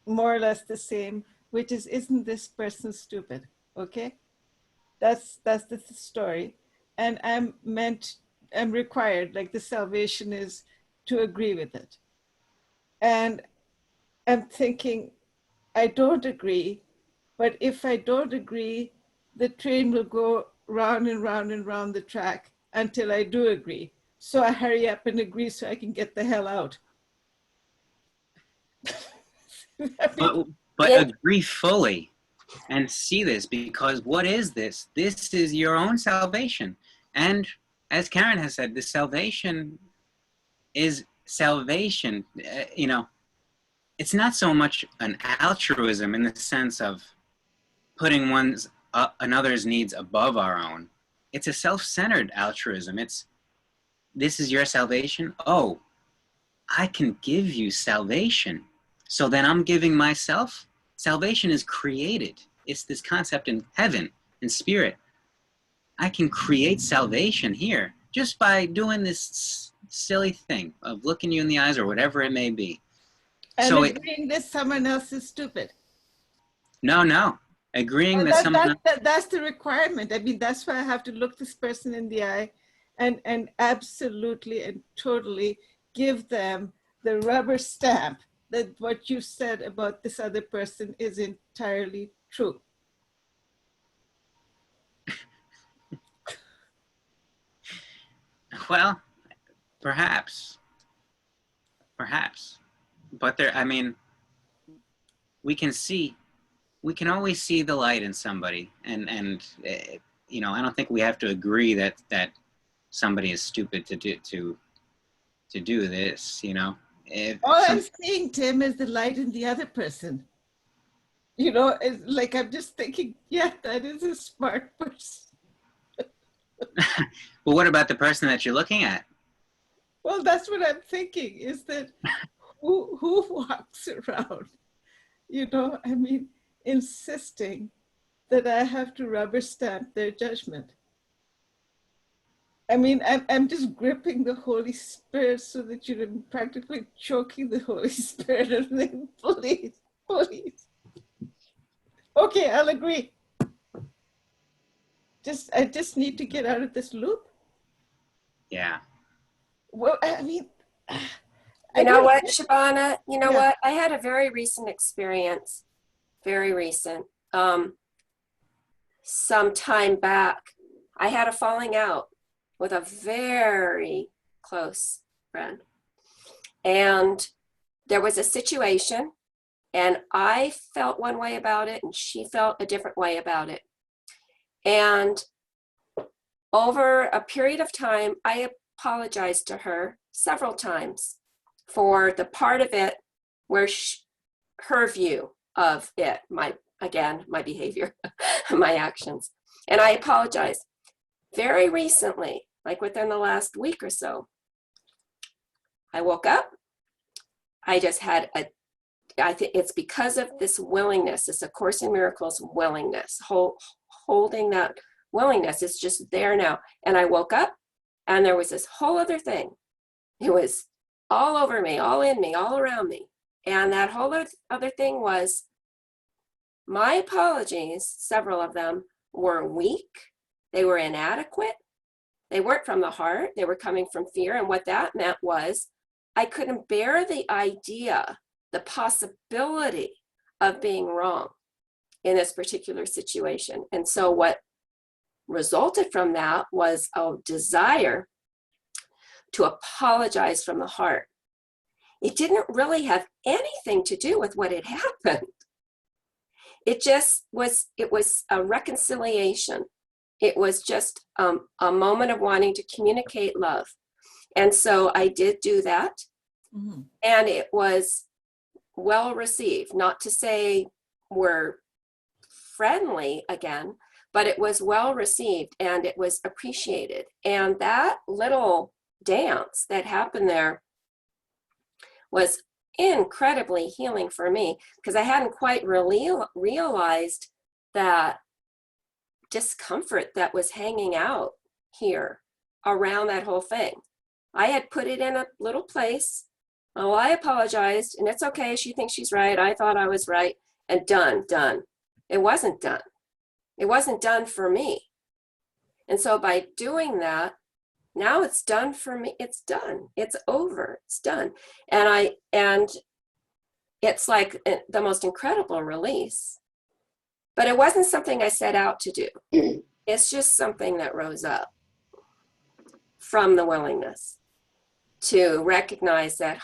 more or less the same, which is, isn't this person stupid? Okay, that's the story. And I'm required, like the salvation is to agree with it. And I'm thinking, I don't agree, but if I don't agree, the train will go round and round and round the track until I do agree. So I hurry up and agree so I can get the hell out. But agree fully. and see this, because what is this? This is your own salvation. And as Karen has said, the salvation is salvation. You know, it's not so much an altruism in the sense of putting another's needs above our own. It's a self-centered altruism. It's, this is your salvation. Oh, I can give you salvation. So then I'm giving myself. Salvation is created. It's this concept in heaven, in spirit. I can create salvation here just by doing this silly thing of looking you in the eyes or whatever it may be. And So agreeing that someone else is stupid. No. Agreeing And that someone... that's the requirement. I mean, that's why I have to look this person in the eye and absolutely and totally give them the rubber stamp that what you said about this other person is entirely true. Well, perhaps. But there, I mean, we can always see the light in somebody, and you know, I don't think we have to agree that somebody is stupid to do this, you know. All I'm seeing, Tim, is the light in the other person. You know, it's like I'm just thinking, yeah, that is a smart person. Well, what about the person that you're looking at? Well, that's what I'm thinking, is that who walks around, you know, I mean, insisting that I have to rubber stamp their judgment. I mean, I'm just gripping the Holy Spirit so that you're practically choking the Holy Spirit and saying, please. Okay, I'll agree. I just need to get out of this loop. Yeah. Well, I mean, You know what, Shabana? You know Yeah. what? I had a very recent experience, very recent. Some time back, I had a falling out with a very close friend. And there was a situation, and I felt one way about it, and she felt a different way about it. And over a period of time, I apologized to her several times for the part of it where her view of it, my behavior, my actions. And I apologized. Very recently, like within the last week or so, I woke up. I just had I think it's because of this willingness, this A Course in Miracles willingness, holding that willingness. It's just there now. And I woke up and there was this whole other thing. It was all over me, all in me, all around me. And that whole other thing was my apologies, several of them were weak. They were inadequate. They weren't from the heart. They were coming from fear. And what that meant was I couldn't bear the idea, the possibility of being wrong in this particular situation. And so what resulted from that was a desire to apologize from the heart. It didn't really have anything to do with what had happened. It was a reconciliation. It was just a moment of wanting to communicate love. And so I did do that. Mm-hmm. And it was well received. Not to say we're friendly again, but it was well received and it was appreciated. And that little dance that happened there was incredibly healing for me, because I hadn't quite really realized that discomfort that was hanging out here around that whole thing. I had put it in a little place. Oh, I apologized, and it's okay. She thinks she's right. I thought I was right, and done. It wasn't done. It wasn't done for me. And so by doing that, now it's done for me. It's done. It's over. It's done. And it's like the most incredible release. But it wasn't something I set out to do. It's just something that rose up from the willingness to recognize that,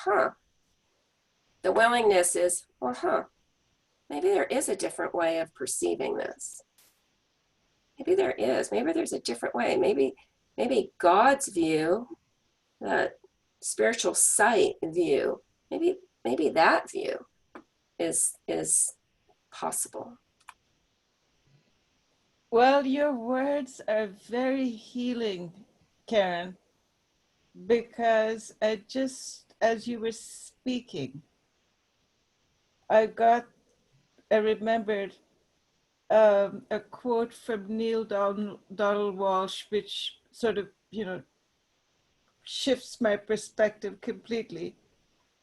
the willingness is, maybe there is a different way of perceiving this. Maybe there is. Maybe there's a different way. Maybe God's view, that spiritual sight view, maybe that view is possible. Well, your words are very healing, Karen, because as you were speaking, I remembered a quote from Neil Donald Walsh, which sort of, shifts my perspective completely.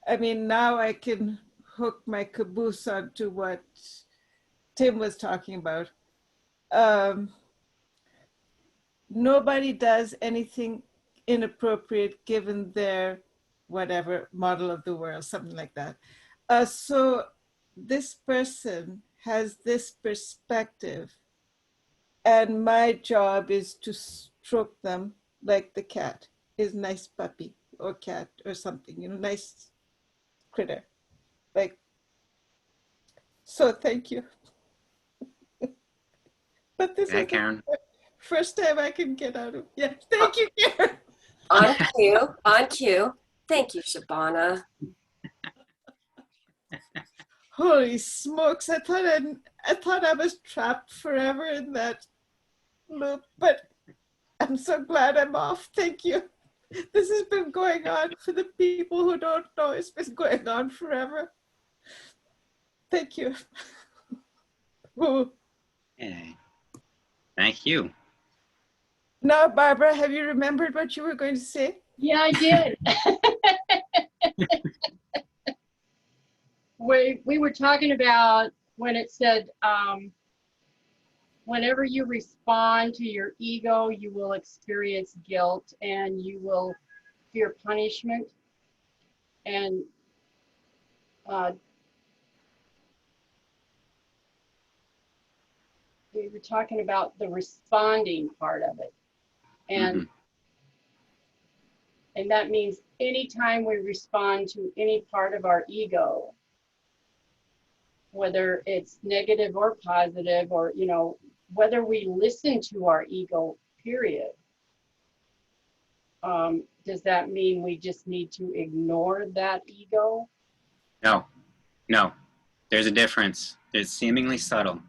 I mean, now I can hook my caboose onto what Tim was talking about. Nobody does anything inappropriate given their whatever model of the world, something like that. So this person has this perspective, and my job is to stroke them like the cat is nice puppy or cat or something, nice critter. Like, so thank you. But this is Karen. the first time I can get out of, yeah, thank you, Karen. On cue. Thank you, Shabana. Holy smokes, I thought I was trapped forever in that loop, but I'm so glad I'm off. Thank you. This has been going on, for the people who don't know, it's been going on forever. Thank you. Ooh. Hey. Thank you. Now, Barbara, have you remembered what you were going to say? Yeah, I did. We were talking about when it said, whenever you respond to your ego, you will experience guilt and you will fear punishment. And we were talking about the responding part of it. And and that means anytime we respond to any part of our ego, whether it's negative or positive, or whether we listen to our ego, period, does that mean we just need to ignore that ego? No. There's a difference. It's seemingly subtle.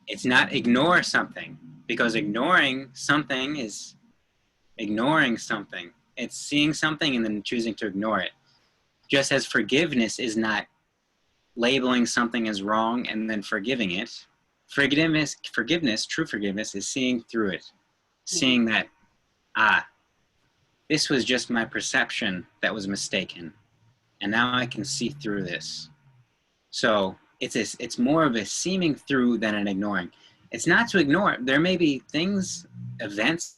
It's not ignore something, because ignoring something is ignoring something. It's seeing something and then choosing to ignore it. Just as forgiveness is not labeling something as wrong and then forgiving it. Forgiveness, true forgiveness, is seeing through it. Seeing that, this was just my perception that was mistaken. And now I can see through this. So it's more of a seeming through than an ignoring. It's not to ignore. There may be things, events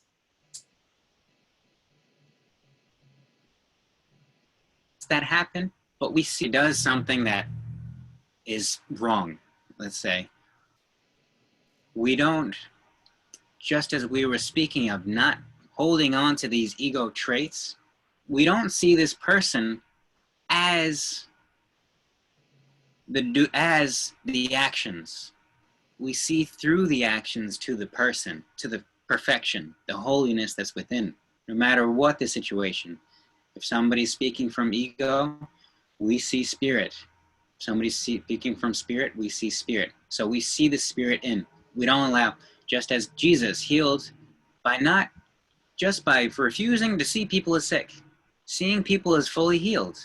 that happen, but we see it does something that is wrong, let's say. We don't, just as we were speaking of not holding on to these ego traits, we don't see this person as the actions. We see through the actions to the person, to the perfection, the holiness that's within, no matter what the situation. If somebody's speaking from ego, we see spirit. If somebody's speaking from spirit, we see spirit. So we see the spirit in. We don't allow, just as Jesus healed by not, just by refusing to see people as sick, seeing people as fully healed.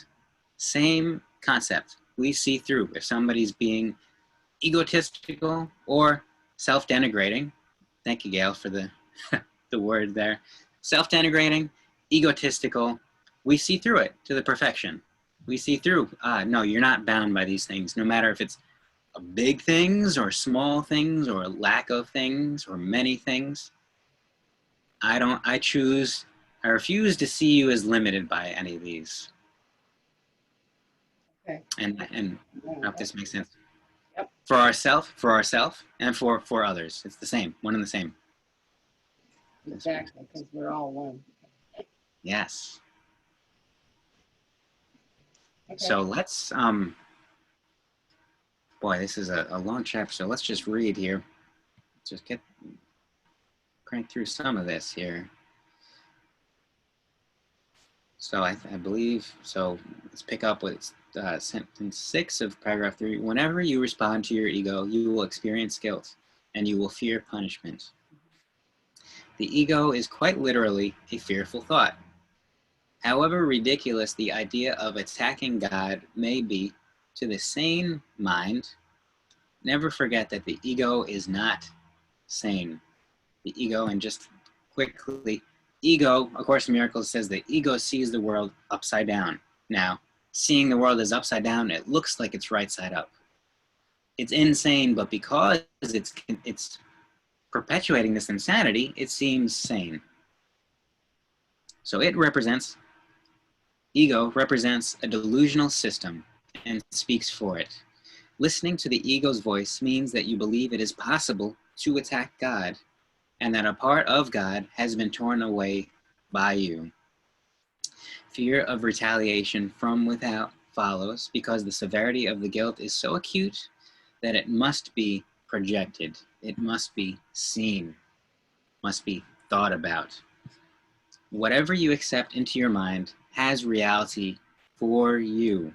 Same concept. We see through. If somebody's being egotistical or self-denigrating, thank you, Gail, for the the word there. Self-denigrating, egotistical, we see through it to the perfection. We see through, no, you're not bound by these things, no matter if it's big things or small things or lack of things or many things. I refuse to see you as limited by any of these. Okay. And I don't know if this makes sense. Yep. For ourselves, and for others. It's the same, one and the same. Exactly, because we're all one. Yes. Okay. So let's, Boy, this is a long chapter, so let's just read here. Just crank through some of this here. So I believe, so let's pick up with sentence 6 of paragraph 3. Whenever you respond to your ego, you will experience guilt and you will fear punishment. The ego is quite literally a fearful thought. However ridiculous the idea of attacking God may be to the sane mind, never forget that the ego is not sane. The ego, and just quickly, ego, A Course in Miracles says the ego sees the world upside down. Now, seeing the world as upside down, it looks like it's right side up. It's insane, but because it's perpetuating this insanity, it seems sane. So ego represents a delusional system and speaks for it. Listening to the ego's voice means that you believe it is possible to attack God and that a part of God has been torn away by you. Fear of retaliation from without follows because the severity of the guilt is so acute that it must be projected. It must be seen, must be thought about. Whatever you accept into your mind has reality for you.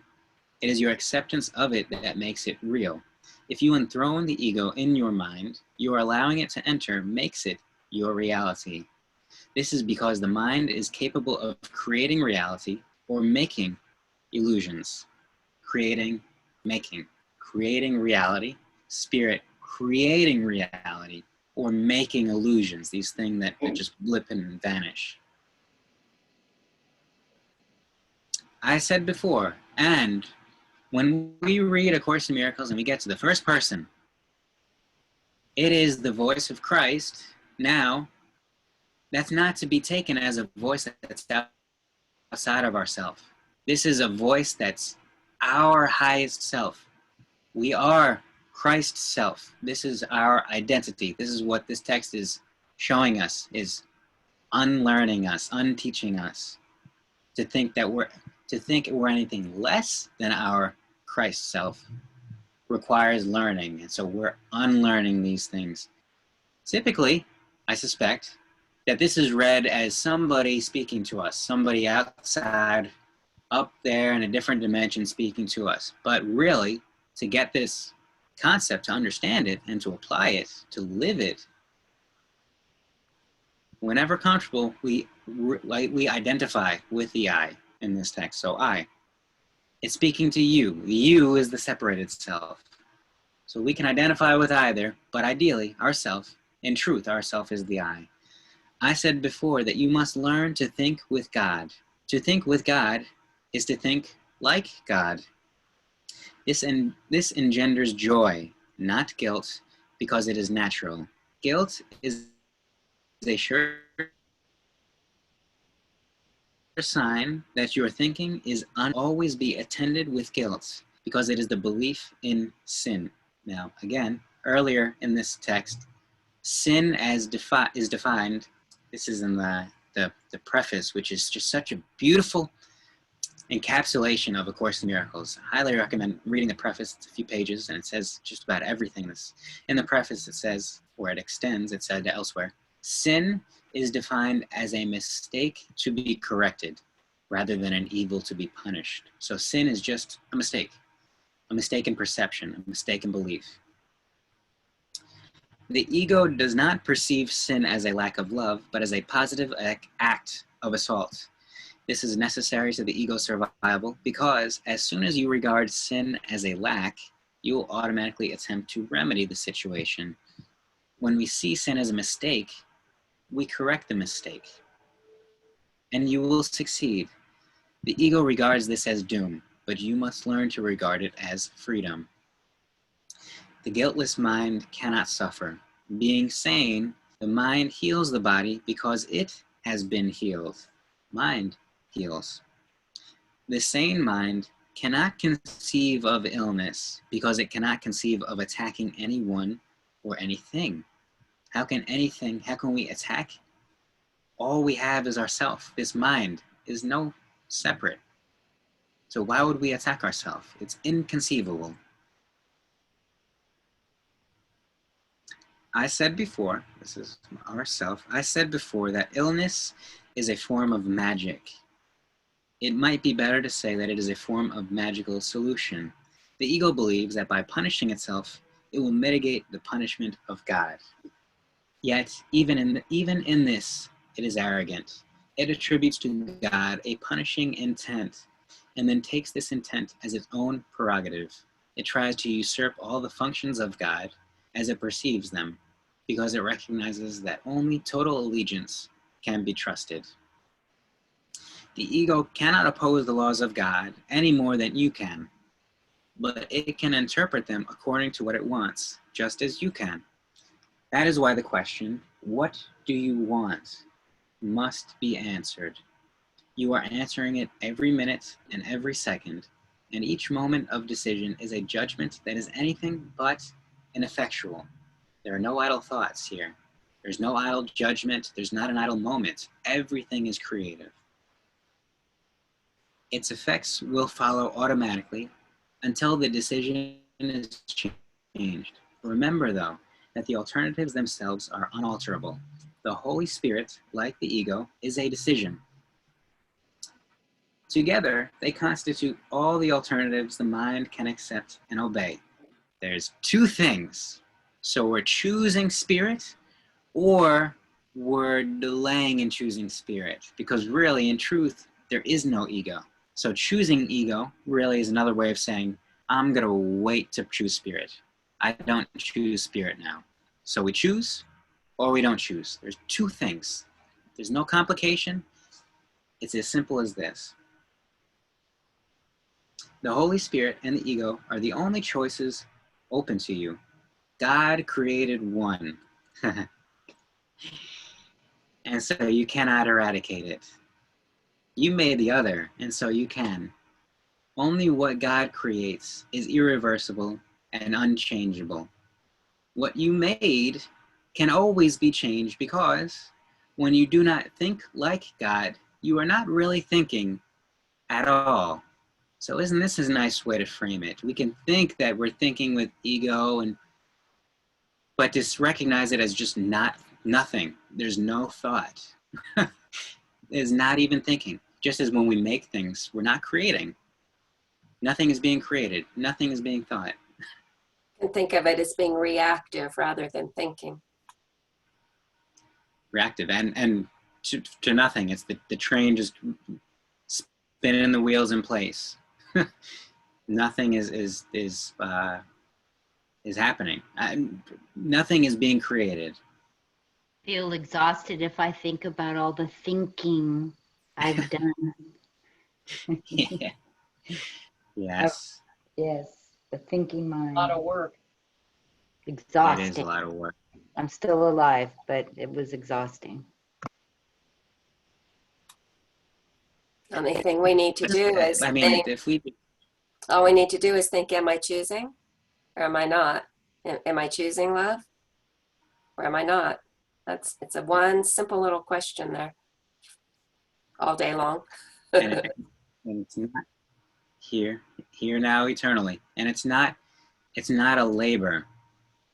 It is your acceptance of it that makes it real. If you enthrone the ego in your mind, you are allowing it to enter, makes it your reality. This is because the mind is capable of creating reality or making illusions. Creating, making. Creating reality, spirit creating reality, or making illusions, these things that just blip and vanish. I said before, and when we read A Course in Miracles and we get to the first person, it is the voice of Christ. Now, that's not to be taken as a voice that's outside of ourselves. This is a voice that's our highest self. We are Christ's self. This is our identity. This is what this text is showing us, is unlearning us, unteaching us to think we're anything less than our Christ self requires learning. And so we're unlearning these things. Typically, I suspect that this is read as somebody speaking to us, somebody outside, up there in a different dimension speaking to us. But really, to get this concept, to understand it, and to apply it, to live it, whenever comfortable, we identify with the I in this text. So I, it's speaking to you. The you is the separated self. So we can identify with either, but ideally, ourself, in truth, ourself is the I. I said before that you must learn to think with God. To think with God is to think like God. This engenders joy, not guilt, because it is natural. Guilt is a sure sign that your thinking is always be attended with guilt, because it is the belief in sin. Now, again, earlier in this text, sin is defined. This is in the preface, which is just such a beautiful encapsulation of A Course in Miracles. I highly recommend reading the preface. It's a few pages, and it says just about everything. This in the preface, it says, or it extends, it said elsewhere, sin is defined as a mistake to be corrected rather than an evil to be punished. So sin is just a mistake in perception, a mistake in belief. The ego does not perceive sin as a lack of love, but as a positive act of assault. This is necessary to the ego's survival because as soon as you regard sin as a lack, you will automatically attempt to remedy the situation. When we see sin as a mistake, we correct the mistake, and you will succeed. The ego regards this as doom, but you must learn to regard it as freedom. The guiltless mind cannot suffer. Being sane, the mind heals the body because it has been healed. Mind heals. The sane mind cannot conceive of illness because it cannot conceive of attacking anyone or anything. How can we attack? All we have is ourself. This mind is no separate. So why would we attack ourselves? It's inconceivable. I said before, this is ourself, I said before that illness is a form of magic. It might be better to say that it is a form of magical solution. The ego believes that by punishing itself, it will mitigate the punishment of God. Yet, even in this, it is arrogant. It attributes to God a punishing intent, and then takes this intent as its own prerogative. It tries to usurp all the functions of God as it perceives them, because it recognizes that only total allegiance can be trusted. The ego cannot oppose the laws of God any more than you can, but it can interpret them according to what it wants, just as you can. That is why the question, what do you want, must be answered. You are answering it every minute and every second, and each moment of decision is a judgment that is anything but ineffectual. There are no idle thoughts here. There's no idle judgment. There's not an idle moment. Everything is creative. Its effects will follow automatically until the decision is changed. Remember, though, that the alternatives themselves are unalterable. The Holy Spirit, like the ego, is a decision. Together, they constitute all the alternatives the mind can accept and obey. There's two things. So we're choosing spirit, or we're delaying in choosing spirit, because really, in truth, there is no ego. So choosing ego really is another way of saying, I'm going to wait to choose spirit. I don't choose spirit now. So we choose or we don't choose. There's two things. There's no complication. It's as simple as this. The Holy Spirit and the ego are the only choices open to you. God created one. And so you cannot eradicate it. You made the other, and so you can. Only what God creates is irreversible and unchangeable. What you made can always be changed, because when you do not think like God, you are not really thinking at all. So isn't this a nice way to frame it? We can think that we're thinking with ego, but just recognize it as just nothing. There's no thought. There's not even thinking. Just as when we make things, we're not creating. Nothing is being created. Nothing is being thought. And think of it as being reactive rather than thinking. Reactive and to nothing. It's the train just spinning the wheels in place. Nothing is happening. Nothing is being created. Feel exhausted if I think about all the thinking I've done. Yeah. Yes. Yes, the thinking A mind. lot of work. It is Exhausting. a lot of work. I'm still alive, but it was exhausting. The only thing we need to do is I mean, think, if we all we need to do is think, am I choosing or am I not? Am I choosing love or am I not? It's a one simple little question there all day long. and it's not here now, eternally, and it's not a labor.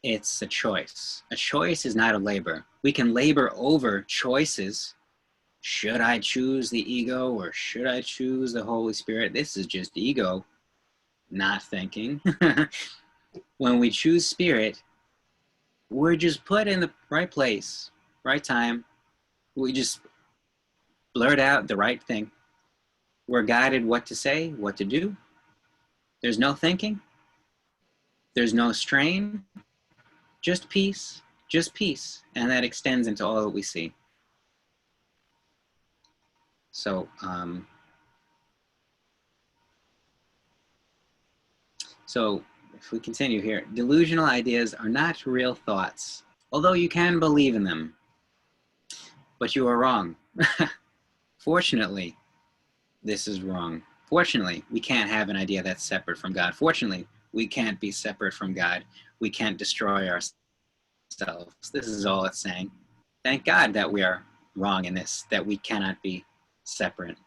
It's a choice. A choice is not a labor. We can labor over choices. Should I choose the ego or should I choose the Holy Spirit? This is just ego not thinking. When we choose spirit, we're just put in the right place, right time. We just blurt out the right thing. We're guided what to say, what to do. There's no thinking. There's no strain. Just peace, and that extends into all that we see. So, so if we continue here, delusional ideas are not real thoughts, although you can believe in them, but you are wrong. Fortunately, this is wrong. Fortunately, we can't have an idea that's separate from God. Fortunately, we can't be separate from God. We can't destroy ourselves. This is all it's saying. Thank God that we are wrong in this, that we cannot be separate.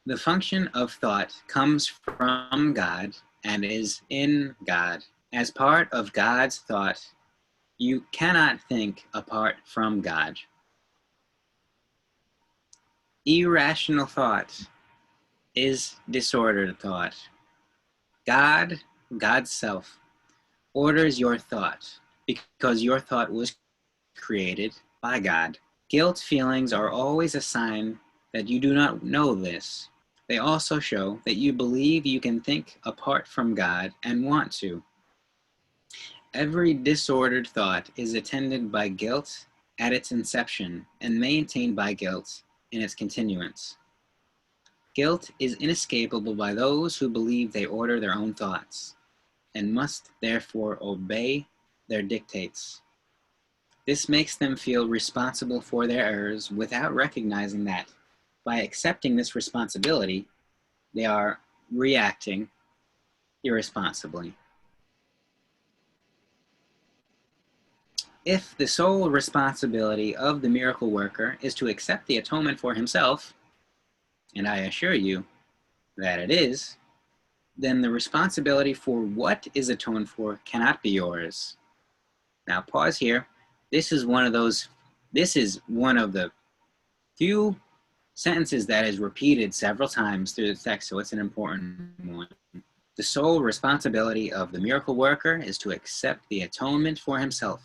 The function of thought comes from God and is in God. As part of God's thought, You cannot think apart from God. Irrational thought is disordered thought. God's self, orders your thought because your thought was created by God. Guilt feelings are always a sign that you do not know this. They also show that you believe you can think apart from God and want to. Every disordered thought is attended by guilt at its inception and maintained by guilt in its continuance. Guilt is inescapable by those who believe they order their own thoughts and must therefore obey their dictates. This makes them feel responsible for their errors without recognizing that by accepting this responsibility, they are reacting irresponsibly. If the sole responsibility of the miracle worker is to accept the atonement for himself, and I assure you that it is, then the responsibility for what is atoned for cannot be yours. Now pause here. This is one of the few sentences that is repeated several times through the text, so it's an important one. The sole responsibility of the miracle worker is to accept the atonement for himself.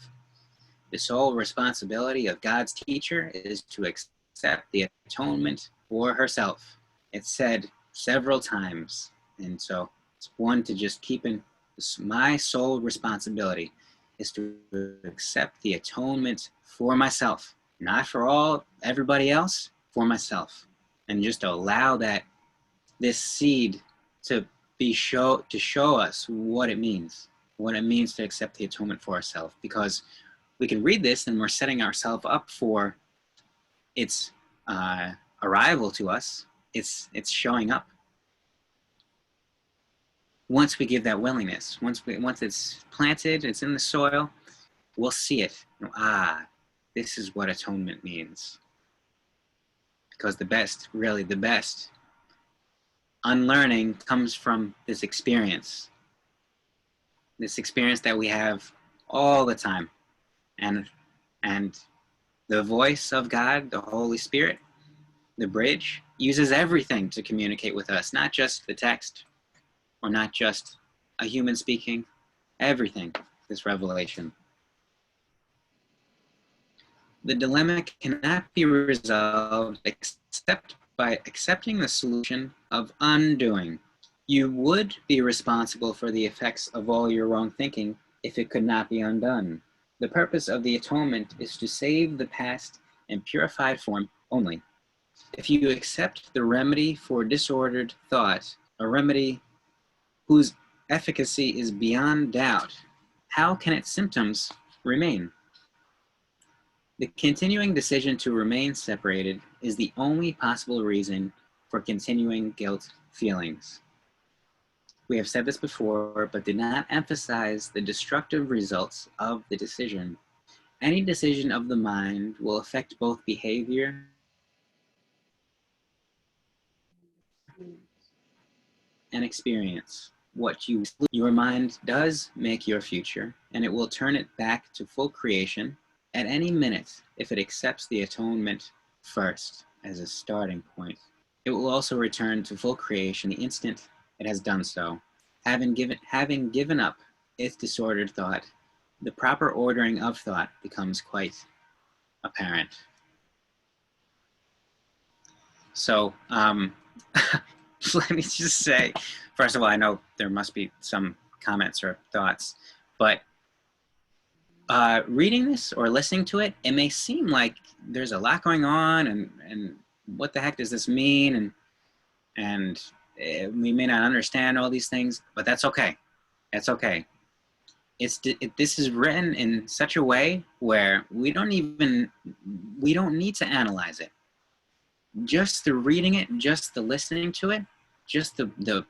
The sole responsibility of God's teacher is to accept the atonement for herself. It's said several times, and so it's one to just keep in. My sole responsibility is to accept the atonement for myself, not for everybody else, for myself, and just allow this seed to show us what it means to accept the atonement for ourselves, because we can read this and we're setting ourselves up for its arrival to us. It's showing up. Once we give that willingness, once it's planted, it's in the soil, we'll see it. This is what atonement means. Because the best unlearning comes from this experience that we have all the time. And the voice of God, the Holy Spirit, the bridge, uses everything to communicate with us, not just the text or not just a human speaking, everything, this revelation. The dilemma cannot be resolved except by accepting the solution of undoing. You would be responsible for the effects of all your wrong thinking if it could not be undone. The purpose of the atonement is to save the past in purified form only. If you accept the remedy for disordered thought, a remedy whose efficacy is beyond doubt, how can its symptoms remain? The continuing decision to remain separated is the only possible reason for continuing guilt feelings. We have said this before, but did not emphasize the destructive results of the decision. Any decision of the mind will affect both behavior and experience. Your mind does make your future, and it will turn it back to full creation at any minute if it accepts the atonement first as a starting point. It will also return to full creation the instant it has done so. Having given up its disordered thought, the proper ordering of thought becomes quite apparent. So let me just say, first of all, I know there must be some comments or thoughts, but reading this or listening to it, it may seem like there's a lot going on, and what the heck does this mean? And we may not understand all these things, but that's okay. That's okay. This is written in such a way where we don't need to analyze it. Just the reading it, just the listening to it, just the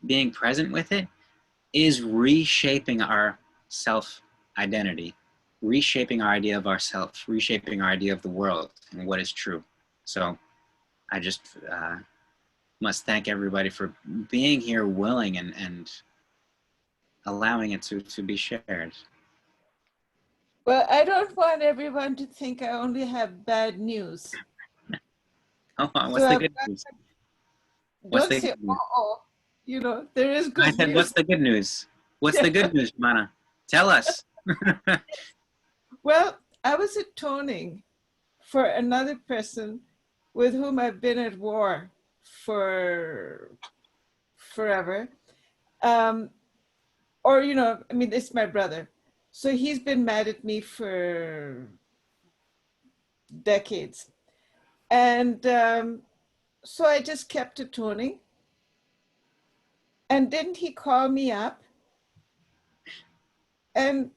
being present with it is reshaping our self-identity, reshaping our idea of ourself, reshaping our idea of the world and what is true. So I just must thank everybody for being here, willing and allowing it to be shared. Well, I don't want everyone to think I only have bad news. Oh, So what's the I've good got- news? What's don't the say, good news? oh, you know, there is I good said, news. what's the good news? What's the good news, Mana? Tell us. Well, I was atoning for another person with whom I've been at war for forever. Or, you know, I mean, it's my brother. So he's been mad at me for decades. And so I just kept atoning. And didn't he call me up? And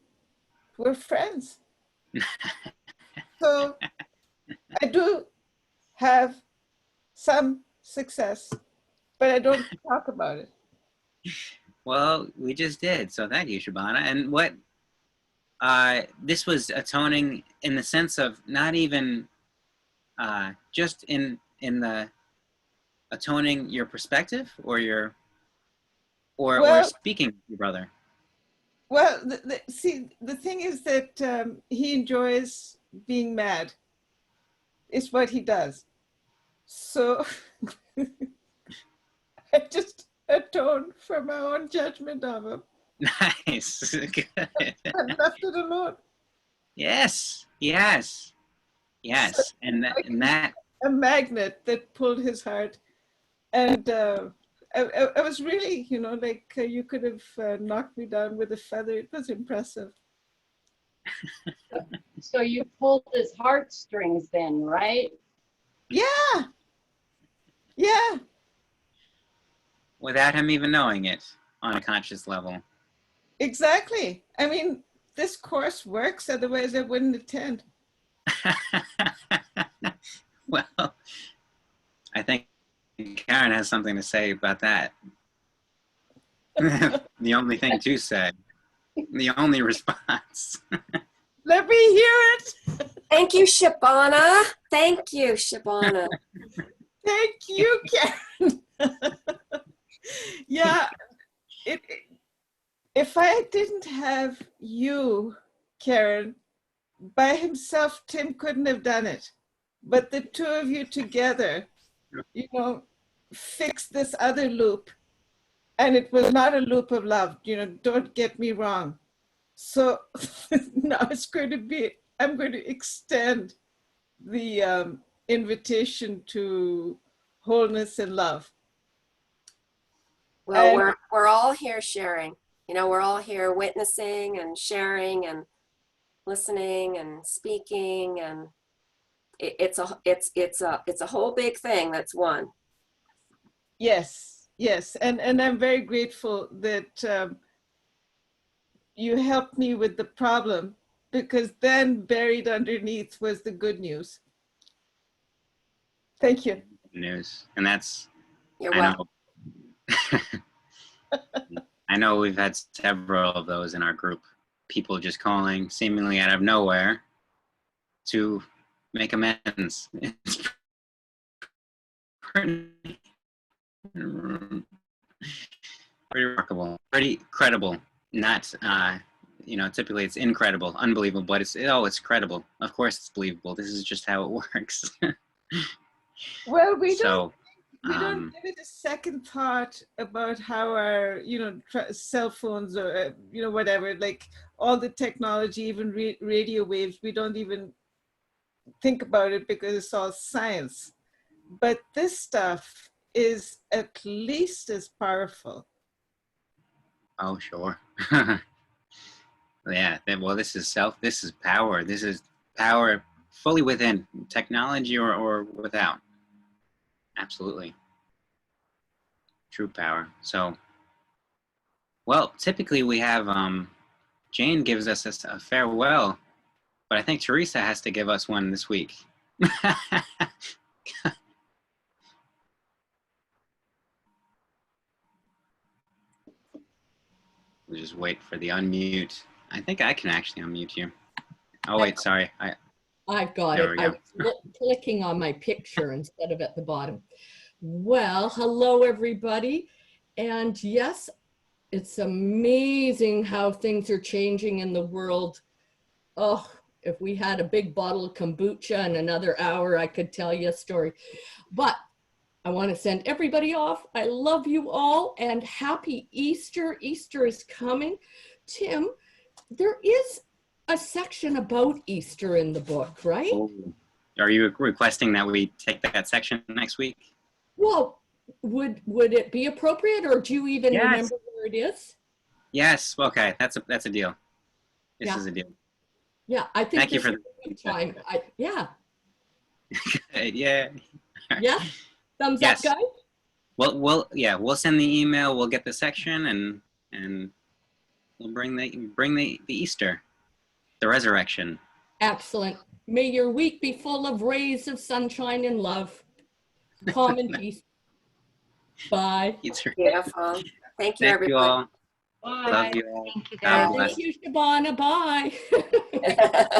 we're friends. So I do have some success, but I don't talk about it. Well, we just did. So thank you, Shabana. And what this was atoning in the sense of not even just in the atoning your perspective or your or Well, speaking to your brother. well, see, the thing is that he enjoys being mad. It's what he does. So I just atone for my own judgment of him Nice. Good. and left it alone. Yes. Yes. Yes. And that A magnet that pulled his heart. And I was really, you know, like you could have knocked me down with a feather. It was impressive. So you pulled his heartstrings then, right? Yeah. Yeah. without him even knowing it on a conscious level. Exactly. I mean, this course works, otherwise I wouldn't attend. Well, I think Karen has something to say about that. The only thing to say, the only response. Let me hear it. Thank you, Shabana. Thank you, Shabana. Thank you, Karen. Yeah, if I didn't have you, Karen, by himself, Tim couldn't have done it. But the two of you together, you know, fixed this other loop. And it was not a loop of love, you know, don't get me wrong. So now it's going to be, I'm going to extend the invitation to wholeness and love. Well, And- we're all here sharing. You know, we're all here witnessing and sharing and listening and speaking, and it's a whole big thing that's one. Yes, yes. And I'm very grateful that you helped me with the problem, because then buried underneath was the good news. Thank you. News. And that's, You're I welcome. know. I know we've had several of those in our group. People just calling seemingly out of nowhere to make amends. It's pretty remarkable, pretty credible. Not, you know, typically it's incredible, unbelievable, but it's credible. Of course it's believable. This is just how it works. Well, we So, don't give it a second thought about how our, you know, cell phones or, you know, whatever, like all the technology, even radio waves, we don't even think about it because it's all science. But this stuff is at least as powerful. oh, sure. Yeah, well, this is power. This is power fully within, technology or without. Absolutely. True power. So, well, typically we have Jane gives us a farewell, but I think Teresa has to give us one this week. We'll just wait for the unmute. I think I can actually unmute you. Oh, wait, sorry. I've got There it. we I go. was clicking on my picture instead of at the bottom. Well, hello, everybody. And yes, it's amazing how things are changing in the world Oh, if we had a big bottle of kombucha in another hour, I could tell you a story. But I want to send everybody off. I love you all and happy Easter. Easter is coming. Tim, there is a section about Easter in the book, right? Oh. Are you requesting that we take that section next week? Well, would it be appropriate, or do you even Yes. remember where it is? Yes. Okay. That's a deal. This Yeah. is a deal. Yeah, I think Thank you this for is a good time. Yeah, Yeah. yeah. Thumbs Yes. up, guys. We'll send the email. We'll get the section and we'll bring the Easter, the resurrection. Excellent. May your week be full of rays of sunshine and love, calm and peace. Bye. Beautiful. Thank you, Thank you everyone. all. Bye. Love you all. Thank you, God guys. bless. Thank you, Shabana. Bye.